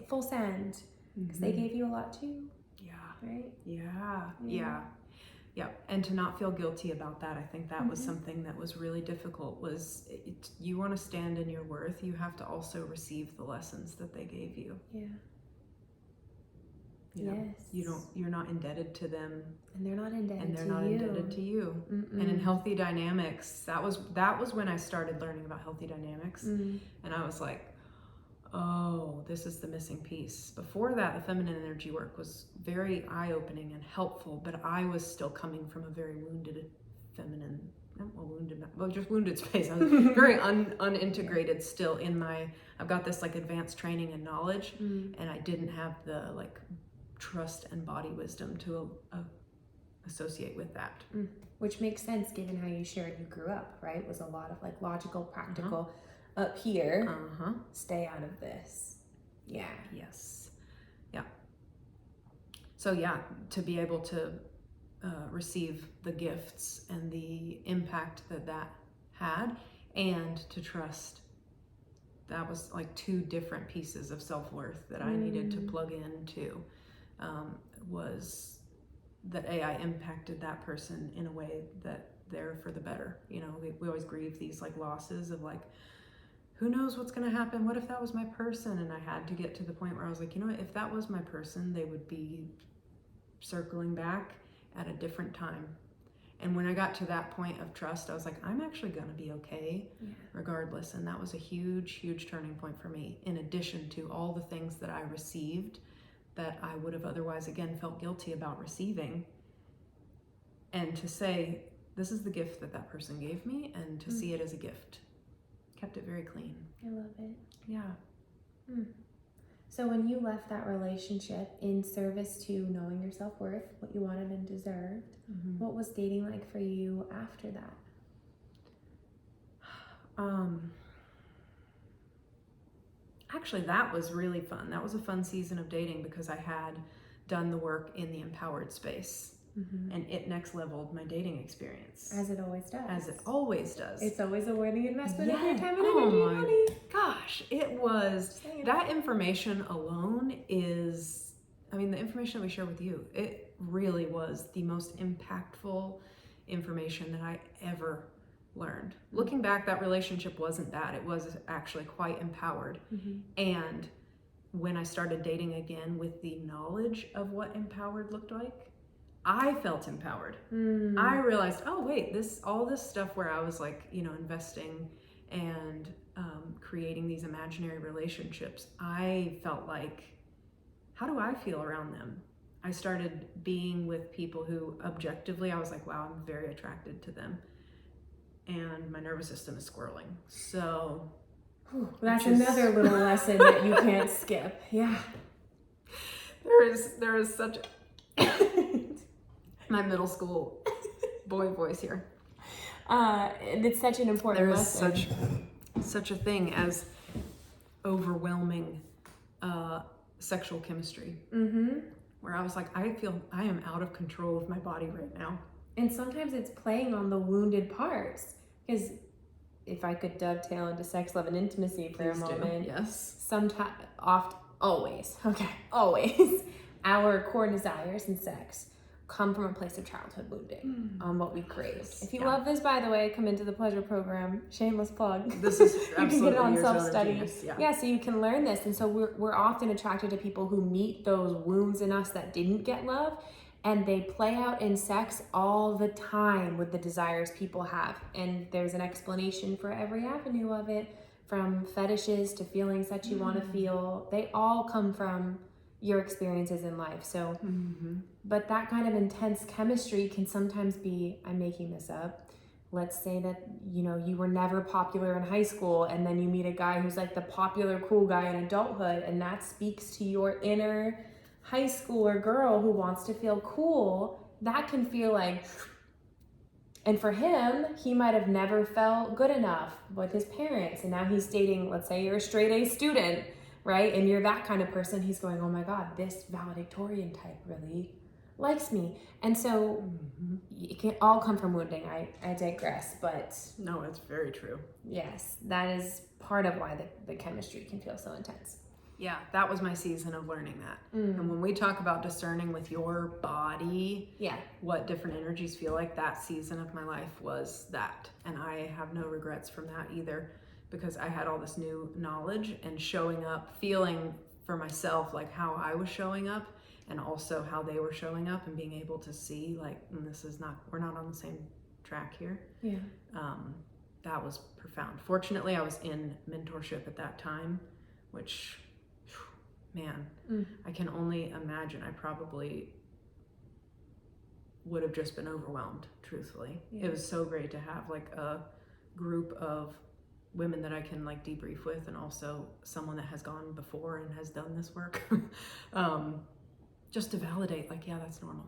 S2: Full send, because they gave you a lot too.
S1: Yeah.
S2: Right?
S1: Yeah. And to not feel guilty about that, I think that was something that was really difficult. You want to stand in your worth, you have to also receive the lessons that they gave you.
S2: Yeah.
S1: You're not indebted to them,
S2: and they're not indebted
S1: and they're not indebted to you. And in healthy dynamics, that was when I started learning about healthy dynamics, and I was like, oh, this is the missing piece. Before that, the feminine energy work was very eye-opening and helpful, but I was still coming from a very wounded feminine, just wounded space. I was very unintegrated still in I've got this advanced training and knowledge, and I didn't have the trust and body wisdom to associate with that.
S2: Which makes sense given how you shared you grew up, right? It was a lot of logical, practical, up here, stay out of this. Yeah.
S1: Yes. Yeah. So to be able to receive the gifts and the impact that had, and to trust, that was two different pieces of self-worth that I needed to plug into, was that AI impacted that person in a way that they're for the better. You know, we always grieve these like losses of like, who knows what's going to happen? What if that was my person? And I had to get to the point where I was like, you know what, if that was my person, they would be circling back at a different time. And when I got to that point of trust, I was like, I'm actually going to be okay regardless. And that was a huge, huge turning point for me, in addition to all the things that I received that I would have otherwise, again, felt guilty about receiving. And to say, this is the gift that person gave me, and to see it as a gift. Kept it very clean.
S2: I love it.
S1: Yeah.
S2: So when you left that relationship in service to knowing your self-worth, what you wanted and deserved, what was dating like for you after that?
S1: Actually, that was really fun. That was a fun season of dating because I had done the work in the empowered space, and it next leveled my dating experience.
S2: As it always does.
S1: As it always does.
S2: It's always a worthy investment of your time and
S1: oh
S2: energy,
S1: my
S2: honey.
S1: gosh, it was. That information alone is, I mean, the information that we share with you, it really was the most impactful information that I ever learned. Looking back, that relationship wasn't bad. It was actually quite empowered. And when I started dating again with the knowledge of what empowered looked like, I felt empowered. I realized, oh wait, all this stuff where I was like, you know, investing and creating these imaginary relationships, I felt like, how do I feel around them? I started being with people who objectively, I was like, wow, I'm very attracted to them. And my nervous system is squirreling. So
S2: that's another little lesson that you can't skip. Yeah.
S1: There is such my middle school boy voice here.
S2: It's such an important lesson.
S1: There is such a thing as overwhelming sexual chemistry. Where I was like, I feel I am out of control of my body right now.
S2: And sometimes it's playing on the wounded parts. Because if I could dovetail into sex, love, and intimacy for a moment.
S1: Yes.
S2: Always, our core desires in sex come from a place of childhood wounding on what we crave. If you love this, by the way, come into the pleasure program. Shameless plug.
S1: This is
S2: you
S1: absolutely
S2: can get it on
S1: your zone of
S2: self-study.
S1: genius.
S2: Yeah, so you can learn this. And so we're often attracted to people who meet those wounds in us that didn't get love. And they play out in sex all the time with the desires people have. And there's an explanation for every avenue of it, from fetishes to feelings that you want to feel. They all come from your experiences in life. So, but that kind of intense chemistry can sometimes be, I'm making this up, let's say that, you know, you were never popular in high school, and then you meet a guy who's like the popular cool guy in adulthood, and that speaks to your inner high schooler girl who wants to feel cool. That can feel like, and for him, he might have never felt good enough with his parents, and now he's dating, let's say you're a straight A student, right? And you're that kind of person. He's going, oh my God, this valedictorian type really likes me. And so it can all come from wounding. I digress, but
S1: no, it's very true.
S2: Yes, that is part of why the chemistry can feel so intense.
S1: Yeah, that was my season of learning that. And when we talk about discerning with your body, what different energies feel like, that season of my life was that. And I have no regrets from that either, because I had all this new knowledge and showing up, feeling for myself like how I was showing up, and also how they were showing up, and being able to see like, we're not on the same track here. Yeah. That was profound. Fortunately, I was in mentorship at that time, which, man, I can only imagine I probably would have just been overwhelmed, truthfully. Yeah. It was so great to have like a group of women that I can like debrief with, and also someone that has gone before and has done this work. Just to validate, like, yeah, that's normal.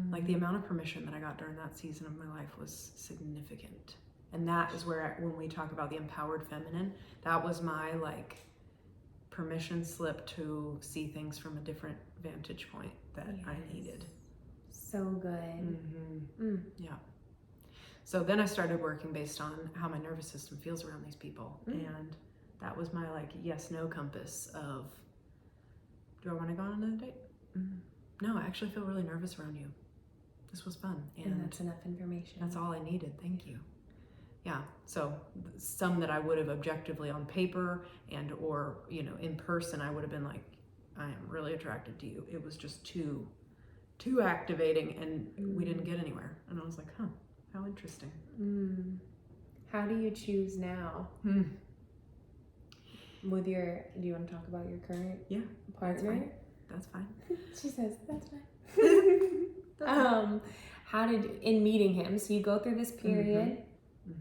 S1: Like the amount of permission that I got during that season of my life was significant. And that is where, when we talk about the empowered feminine, that was my like permission slip to see things from a different vantage point that I needed.
S2: So good.
S1: Yeah. So then I started working based on how my nervous system feels around these people. And that was my like yes-no compass of, do I want to go on another date? No, I actually feel really nervous around you. this was fun.
S2: And that's enough information.
S1: That's all I needed. Thank you. Yeah. So some that I would have objectively on paper and or, in person, I would have been like, I am really attracted to you. It was just too activating, and we didn't get anywhere. And I was like, how interesting.
S2: How do you choose now? Do you want to talk about your current partner?
S1: That's fine.
S2: She says, that's fine. In meeting him, so you go through this period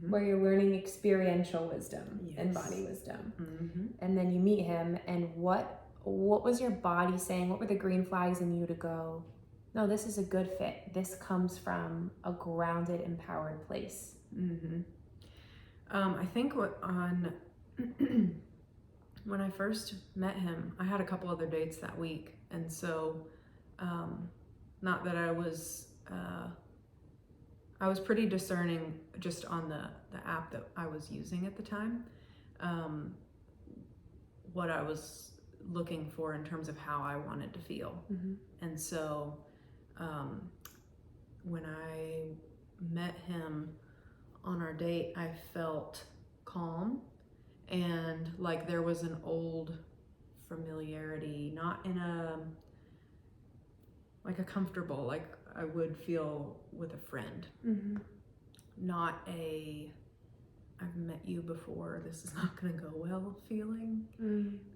S2: where you're learning experiential wisdom and body wisdom. And then you meet him, and what was your body saying? What were the green flags in you to go, no, this is a good fit. This comes from a grounded, empowered place.
S1: I think when I first met him, I had a couple other dates that week. And so, not that I was pretty discerning just on the app that I was using at the time, what I was looking for in terms of how I wanted to feel. And so, when I met him on our date, I felt calm and like there was an old familiarity, not in a comfortable, like I would feel with a friend, not a I've met you before, this is not gonna go well feeling.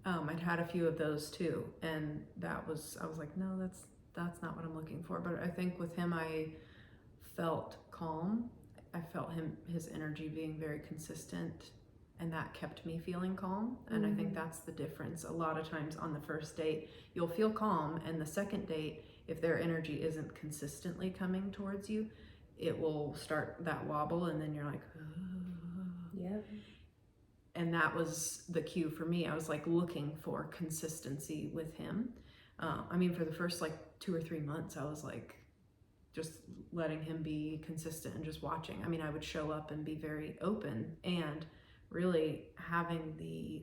S1: I'd had a few of those too, and I was like, no, that's not what I'm looking for. But I think with him, I felt calm. I felt his energy being very consistent, and that kept me feeling calm. And I think that's the difference. A lot of times on the first date, you'll feel calm, and the second date, if their energy isn't consistently coming towards you, it will start that wobble, and then you're like,
S2: yeah.
S1: And that was the cue for me. I was like looking for consistency with him. For the first 2 or 3 months, I was like just letting him be consistent and just watching. I would show up and be very open and really having the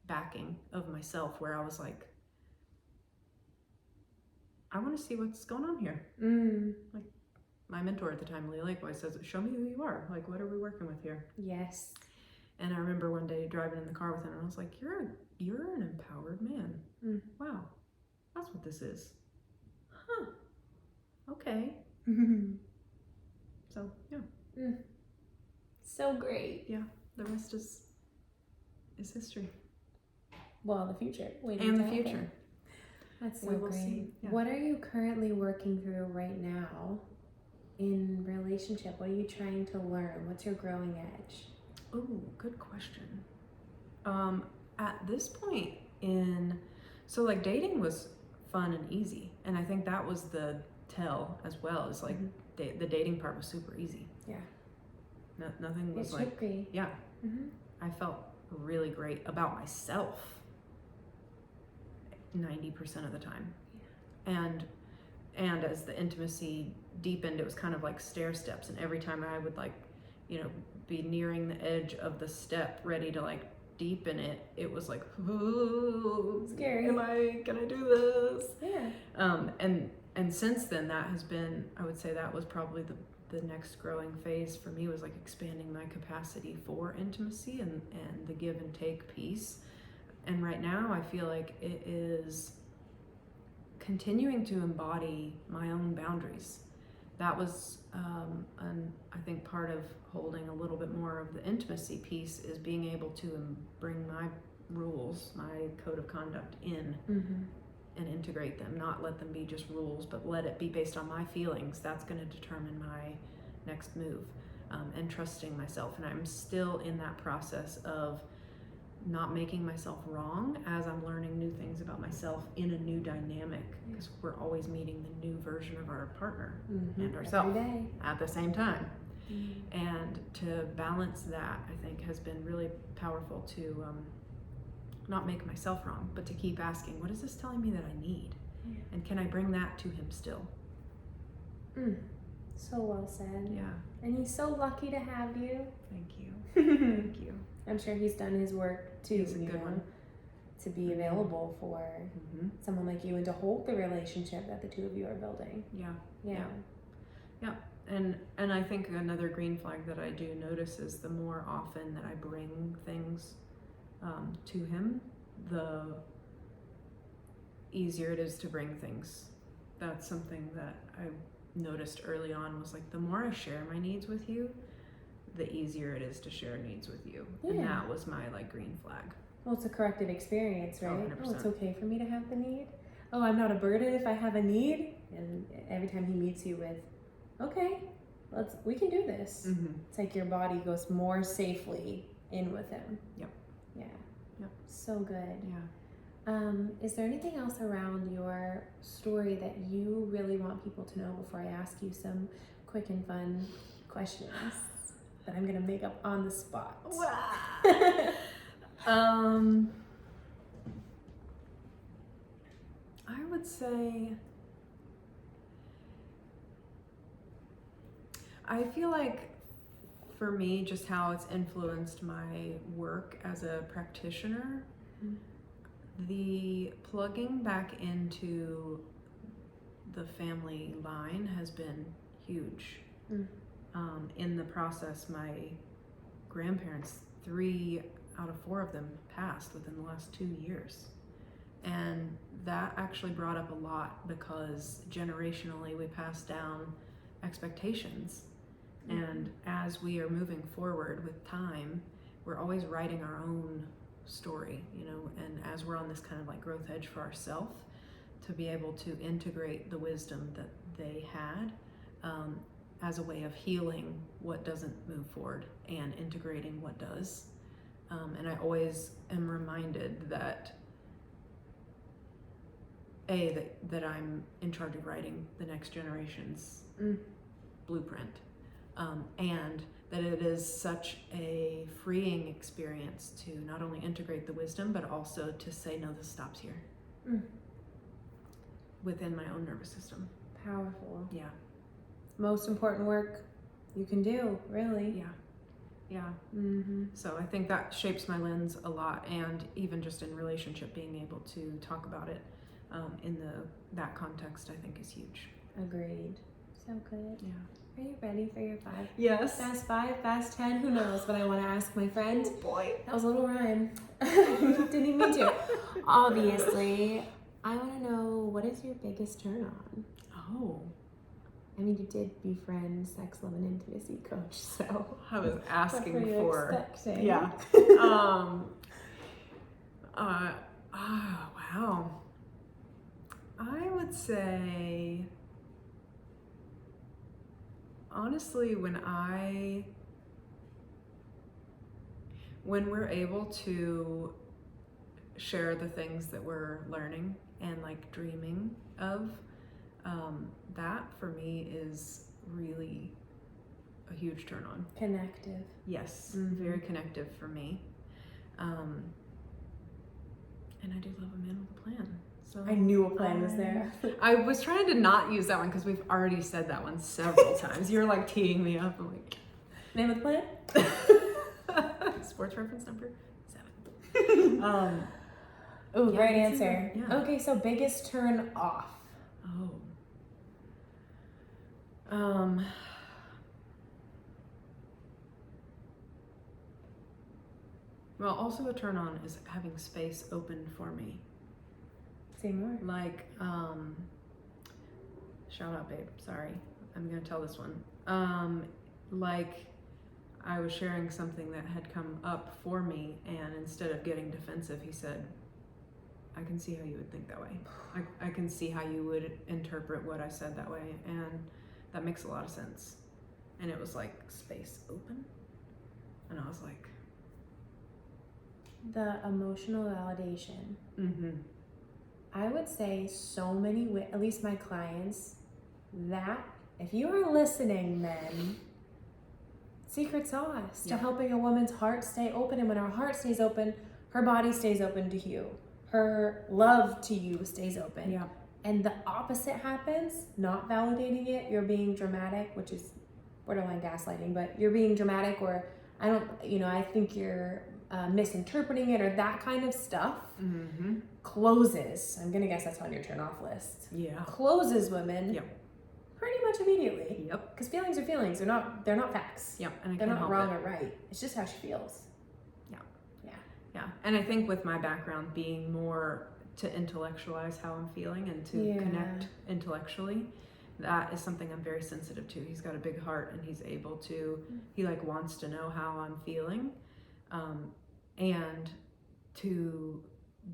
S1: backing of myself, where I was like, I want to see what's going on here. Like my mentor at the time, Leah Lakewise, says, show me who you are. Like, what are we working with here?
S2: Yes.
S1: And I remember one day driving in the car with him, and I was like, you're an empowered man. Wow, that's what this is. Huh. Okay. So, yeah.
S2: So great.
S1: Yeah, the rest is history.
S2: Well, the future.
S1: And the future.
S2: That's so great.
S1: Yeah.
S2: What are you currently working through right now in relationship? What are you trying to learn? What's your growing edge?
S1: Oh, good question. At this point dating was fun and easy. And I think that was the tell as well. It's like the dating part was super easy.
S2: Yeah.
S1: Nothing was
S2: it should be.
S1: Yeah. I felt really great about myself 90% of the time. Yeah. And as the intimacy deepened, it was kind of like stair steps. And every time I would be nearing the edge of the step, ready to deepen it, it was like, oh,
S2: scary.
S1: Can I do this?
S2: Yeah.
S1: And since then, that has been, I would say that was probably the next growing phase for me, was expanding my capacity for intimacy and the give and take piece. And right now I feel like it is continuing to embody my own boundaries. That was, I think part of holding a little bit more of the intimacy piece is being able to bring my rules, my code of conduct in and integrate them, not let them be just rules, but let it be based on my feelings. That's going to determine my next move, and trusting myself. And I'm still in that process of not making myself wrong as I'm learning new things about myself in a new dynamic, because we're always meeting the new version of our partner and ourselves at the same time. And to balance that, I think, has been really powerful to not make myself wrong, but to keep asking, what is this telling me that I need? And can I bring that to him still?
S2: So well said.
S1: Yeah.
S2: And he's so lucky to have you.
S1: Thank you. Thank you.
S2: I'm sure he's done his work too.
S1: He's a good one.
S2: to be available for
S1: Mm-hmm.
S2: someone like you and to hold the relationship that the two of you are building.
S1: Yeah.
S2: Yeah.
S1: And I think another green flag that I do notice is the more often that I bring things to him, the easier it is to bring things. That's something that I noticed early on, was like, the more I share my needs with you, the easier it is to share needs with you. And
S2: Yeah.
S1: that was my like green flag.
S2: Well, it's a corrected experience, right?
S1: 100%.
S2: Oh, it's okay for me to have the need. Oh, I'm not a burden if I have a need. And every time he meets you with, okay, we can do this.
S1: Mm-hmm.
S2: It's like your body goes more safely in with him.
S1: Yep.
S2: Yeah.
S1: Yep.
S2: So good.
S1: Yeah.
S2: Is there anything else around your story that you really want people to know before I ask you some quick and fun questions that I'm going to make up on the spot?
S1: I would say, I feel like for me, just how it's influenced my work as a practitioner, the plugging back into the family line has been huge. In the process, my grandparents, 3 out of 4 of them passed within the last 2 years. And that actually brought up a lot, because generationally we pass down expectations. And as we are moving forward with time, we're always writing our own story, you know, and as we're on this kind of like growth edge for ourselves, to be able to integrate the wisdom that they had as a way of healing what doesn't move forward and integrating what does. And I always am reminded that that I'm in charge of writing the next generation's blueprint, and that it is such a freeing experience to not only integrate the wisdom, but also to say, no, this stops here within my own nervous system.
S2: Powerful.
S1: Yeah.
S2: Most important work you can do, really.
S1: Yeah.
S2: Mm-hmm.
S1: So I think that shapes my lens a lot, and even just in relationship, being able to talk about it in that context, I think is huge.
S2: Agreed. So good.
S1: Yeah.
S2: Are you ready for your 5?
S1: Yes.
S2: Fast 5, fast 10, who knows? But I want to ask my friend.
S1: Oh boy.
S2: That was a little rhyme. Didn't even mean to. Obviously, I want to know, what is your biggest turn on?
S1: Oh.
S2: I mean, you did befriend Sex, Love, and Intimacy coach, so.
S1: I was asking
S2: what were you
S1: for.
S2: expecting?
S1: Yeah. Wow. I would say, honestly, when we're able to share the things that we're learning and like dreaming of, that for me is really a huge turn on.
S2: Connective.
S1: Yes, very connective for me. And I do love a man with a plan. So
S2: I knew a plan was there.
S1: I was trying to not use that one because we've already said that one several times. You're like teeing me up. I'm like,
S2: Name of the plan?
S1: sports reference number 7.
S2: Oh,
S1: Yeah,
S2: great
S1: that's
S2: answer.
S1: it. Yeah.
S2: Okay, so biggest turn off.
S1: Well, also a turn on is having space open for me.
S2: Say more.
S1: Like, shout out, babe. Sorry, I'm gonna tell this one. Like, I was sharing something that had come up for me, and instead of getting defensive, he said, I can see how you would think that way. I can see how you would interpret what I said that way, and that makes a lot of sense. And it was like space open, and I was like,
S2: The emotional validation. I would say so many, at least my clients, that if you are listening, men, secret sauce to helping a woman's heart stay open. And when her heart stays open, her body stays open to you. Her love to you stays open.
S1: Yeah.
S2: And the opposite happens, not validating it, you're being dramatic, which is borderline gaslighting, but you're being dramatic, or I think you're misinterpreting it or that kind of stuff
S1: Mm-hmm.
S2: closes. I'm gonna guess that's on your turn off list.
S1: Yeah.
S2: Closes women.
S1: Yep.
S2: Pretty much immediately.
S1: Yep.
S2: Because feelings are feelings. They're not facts.
S1: Yep. And I
S2: They're
S1: can't
S2: not
S1: help
S2: wrong
S1: it.
S2: or right. It's just how she feels.
S1: Yeah. And I think with my background being more to intellectualize how I'm feeling and to
S2: Yeah.
S1: connect intellectually, that is something I'm very sensitive to. He's got a big heart and he's able to, he like wants to know how I'm feeling. And to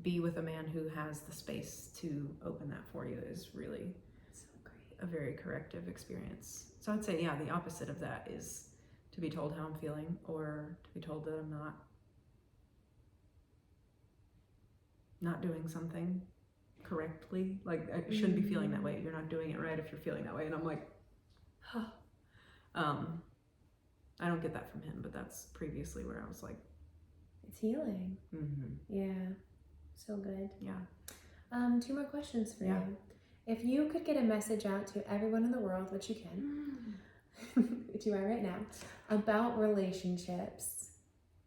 S1: be with a man who has the space to open that for you is really
S2: So great.
S1: a very corrective experience. So I'd say, yeah, the opposite of that is to be told how I'm feeling or to be told that I'm not doing something correctly. Like, I shouldn't be feeling that way. You're not doing it right if you're feeling that way. And I'm like, huh. I don't get that from him, but that's previously where I was like,
S2: It's healing.
S1: mm-hmm.
S2: Yeah. So good.
S1: Yeah.
S2: 2 more questions for
S1: Yeah.
S2: you. If you could get a message out to everyone in the world, which you can, which you are right now, about relationships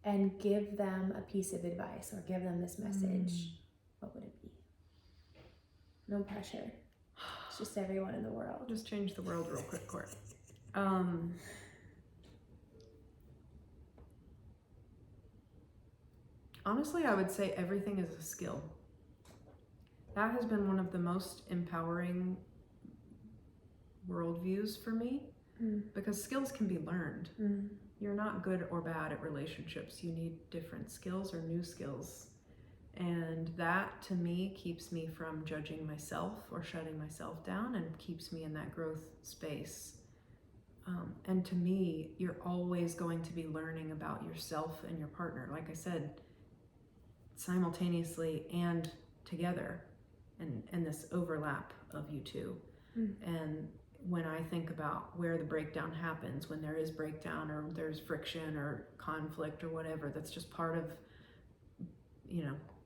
S2: and give them a piece of advice or give them this message, what would it be? No pressure. It's just everyone in the world.
S1: Just change the world real quick, Court. Honestly, I would say everything is a skill. That has been one of the most empowering worldviews for me because skills can be learned. You're not good or bad at relationships. You need different skills or new skills. And that, to me, keeps me from judging myself or shutting myself down and keeps me in that growth space. And to me, you're always going to be learning about yourself and your partner. Like I said, simultaneously and together, and this overlap of you two. And when I think about where the breakdown happens, when there is breakdown or there's friction or conflict or whatever, that's just part of,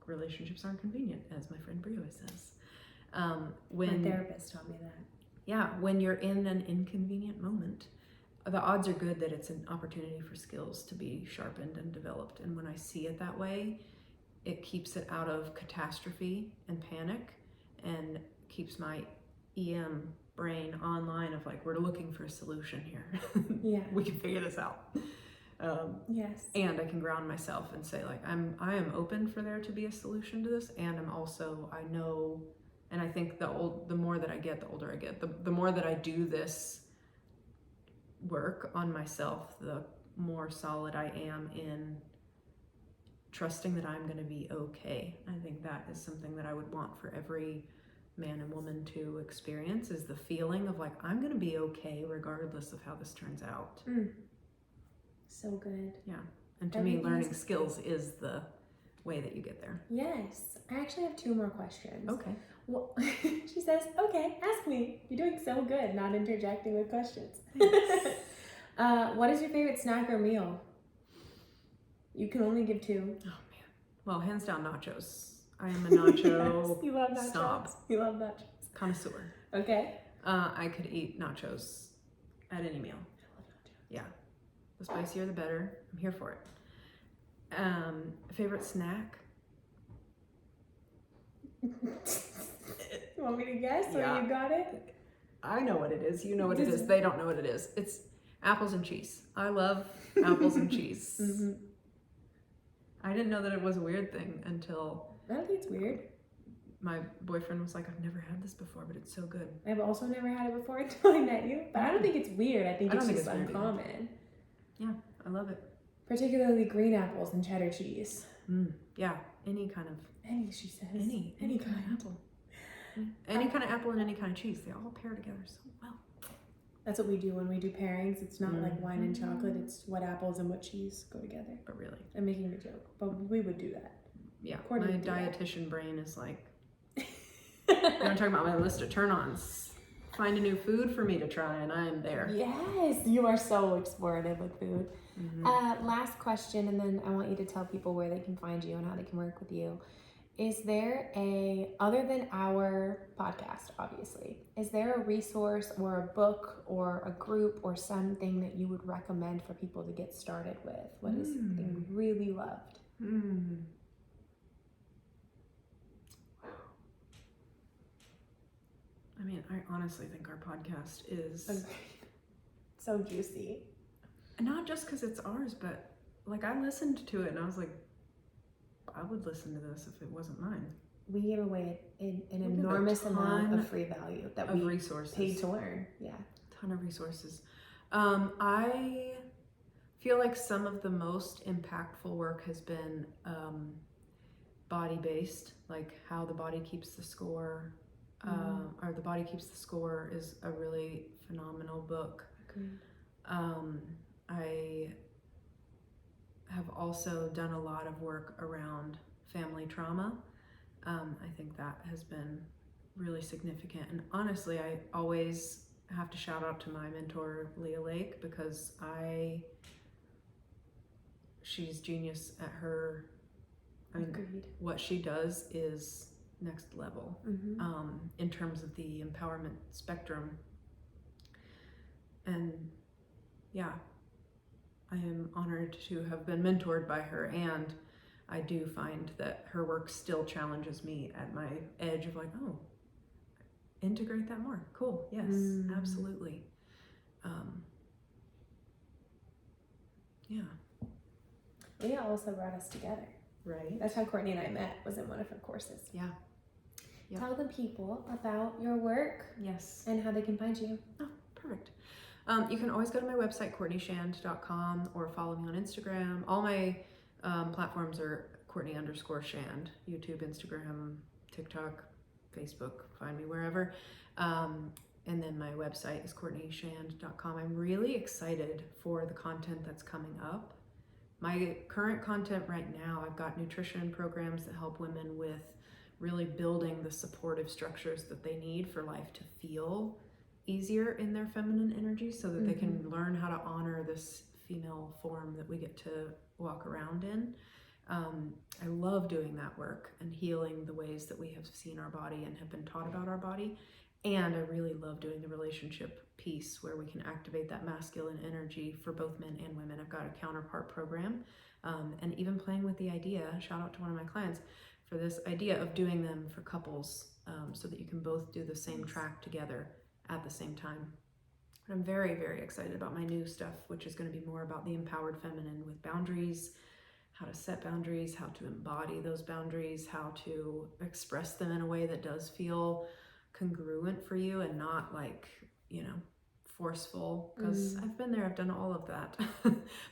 S1: relationships aren't convenient, as my friend Brio says.
S2: My therapist taught me that.
S1: Yeah, when you're in an inconvenient moment, the odds are good that it's an opportunity for skills to be sharpened and developed. And when I see it that way, it keeps it out of catastrophe and panic and keeps my EM brain online of like, we're looking for a solution here.
S2: Yeah.
S1: We can figure this out.
S2: Yes.
S1: And I can ground myself and say like, I am open for there to be a solution to this. And I know, and I think the more that I get, the older I get, the more that I do this work on myself, the more solid I am in trusting that I'm going to be okay. I think that is something that I would want for every man and woman to experience, is the feeling of like, I'm going to be okay regardless of how this turns out.
S2: So good.
S1: Yeah. And to me, learning skills is the way that you get there.
S2: Yes. I actually have 2 more questions.
S1: Okay.
S2: Well, she says, okay, ask me. You're doing so good not interjecting with questions. What is your favorite snack or meal? You can only give 2.
S1: Oh, man. Well, hands down, nachos. I am a nacho
S2: Yes, you love nachos.
S1: snob.
S2: You love nachos.
S1: Connoisseur.
S2: Okay.
S1: I could eat nachos at any meal.
S2: I love nachos.
S1: Yeah. The spicier, the better. I'm here for it. Favorite snack?
S2: You want me to guess
S1: Yeah.
S2: or you got it?
S1: I know what it is. You know what it is. They don't know what it is. It's apples and cheese. I love apples and cheese. I didn't know that it was a weird thing until
S2: I don't think it's weird.
S1: my boyfriend was like, I've never had this before, but it's so good.
S2: I've also never had it before until I met you. But I don't think it's weird. I think
S1: I
S2: it's
S1: don't think
S2: just
S1: it's weird
S2: uncommon.
S1: Yeah, I love it.
S2: Particularly green apples and cheddar cheese.
S1: Yeah, any kind of
S2: Any, she says.
S1: any kind of apple. Any kind of apple and any kind of cheese. They all pair together so well.
S2: That's what we do when we do pairings. It's not like wine and chocolate. It's what apples and what cheese go together.
S1: But really.
S2: I'm making a joke, but we would do that.
S1: Yeah,
S2: Courtney
S1: my
S2: would do that.
S1: dietitian brain is like, I'm talking about my list of turn-ons. Find a new food for me to try, and I am there.
S2: Yes, you are so explorative with food. Last question, and then I want you to tell people where they can find you and how they can work with you. Is there other than our podcast, obviously, is there a resource or a book or a group or something that you would recommend for people to get started with? What is something you really loved?
S1: I mean, I honestly think our podcast is
S2: so juicy.
S1: And not just because it's ours, but like I listened to it and I was like, I would listen to this if it wasn't mine.
S2: We gave away an enormous amount of free value that we
S1: resources.
S2: Paid to learn. Yeah.
S1: Ton of resources. I feel like some of the most impactful work has been body-based, like how the body keeps the score. Or The Body Keeps the Score is a really phenomenal book.
S2: Agreed.
S1: I have also done a lot of work around family trauma. I think that has been really significant. And honestly, I always have to shout out to my mentor, Leah Lake, because she's genius at her.
S2: Agreed.
S1: What she does is next level in terms of the empowerment spectrum. And yeah, I am honored to have been mentored by her, and I do find that her work still challenges me at my edge of like, oh, integrate that more. Cool. Yes, absolutely. Yeah.
S2: Leah also brought us together.
S1: Right.
S2: That's how Courtney and I met, was in one of her courses.
S1: Yeah. Yep.
S2: Tell the people about your work.
S1: Yes.
S2: And how they can find you.
S1: Oh, perfect. You can always go to my website, CourtneyShand.com, or follow me on Instagram. All my platforms are Courtney_Shand. YouTube, Instagram, TikTok, Facebook, find me wherever. And then my website is CourtneyShand.com. I'm really excited for the content that's coming up. My current content right now, I've got nutrition programs that help women with really building the supportive structures that they need for life to feel easier in their feminine energy, so that they can learn how to honor this female form that we get to walk around in. I love doing that work and healing the ways that we have seen our body and have been taught about our body. And I really love doing the relationship piece where we can activate that masculine energy for both men and women. I've got a counterpart program, and even playing with the idea, shout out to one of my clients, for this idea of doing them for couples, so that you can both do the same track together at the same time. But I'm very, very excited about my new stuff, which is going to be more about the empowered feminine with boundaries, how to set boundaries, how to embody those boundaries, how to express them in a way that does feel congruent for you and not like, forceful, because I've been there, I've done all of that.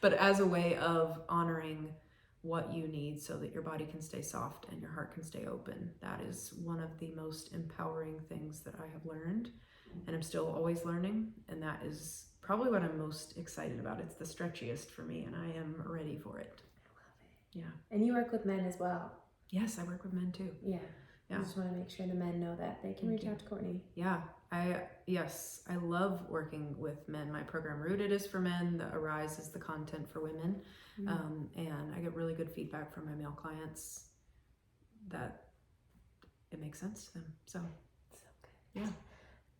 S1: But as a way of honoring what you need so that your body can stay soft and your heart can stay open. That is one of the most empowering things that I have learned, and I'm still always learning, and that is probably what I'm most excited about. It's the stretchiest for me, and I am ready for it.
S2: I love it.
S1: Yeah.
S2: And you work with men as well.
S1: Yes, I work with men too.
S2: Yeah.
S1: Yeah.
S2: I just want to make sure the men know that they can reach out to Courtney.
S1: Yeah, I love working with men. My program Rooted is for men. The Arise is the content for women. And I get really good feedback from my male clients that it makes sense to them. So
S2: good.
S1: Yeah.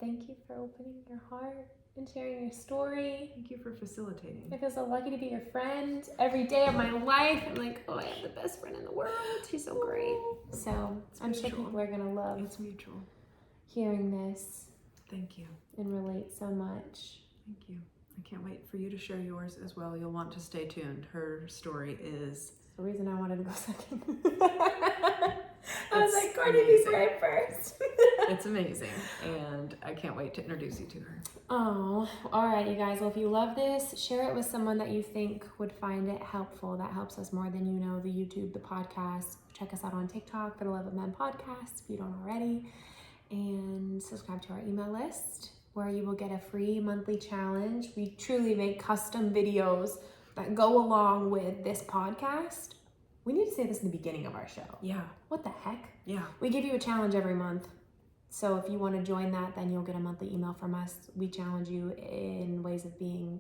S2: Thank you for opening your heart and sharing your story.
S1: Thank you for facilitating.
S2: I feel so lucky to be your friend every day of my life. I'm like, oh, I have the best friend in the world. She's so great. So I'm sure people are going to love
S1: It's mutual.
S2: Hearing this.
S1: Thank you.
S2: And relate so much.
S1: Thank you. I can't wait for you to share yours as well. You'll want to stay tuned. Her story is
S2: the reason I wanted to go second. I was like, Courtney, be right first.
S1: It's amazing, and I can't wait to introduce you to her.
S2: Oh, all right, you guys. Well, if you love this, share it with someone that you think would find it helpful. That helps us more than you know. The YouTube, the podcast. Check us out on TikTok for the Love of Men podcast if you don't already. And subscribe to our email list, where you will get a free monthly challenge. We truly make custom videos that go along with this podcast. We need to say this in the beginning of our show.
S1: Yeah.
S2: What the heck?
S1: Yeah.
S2: We give you a challenge every month. So if you want to join that, then you'll get a monthly email from us. We challenge you in ways of being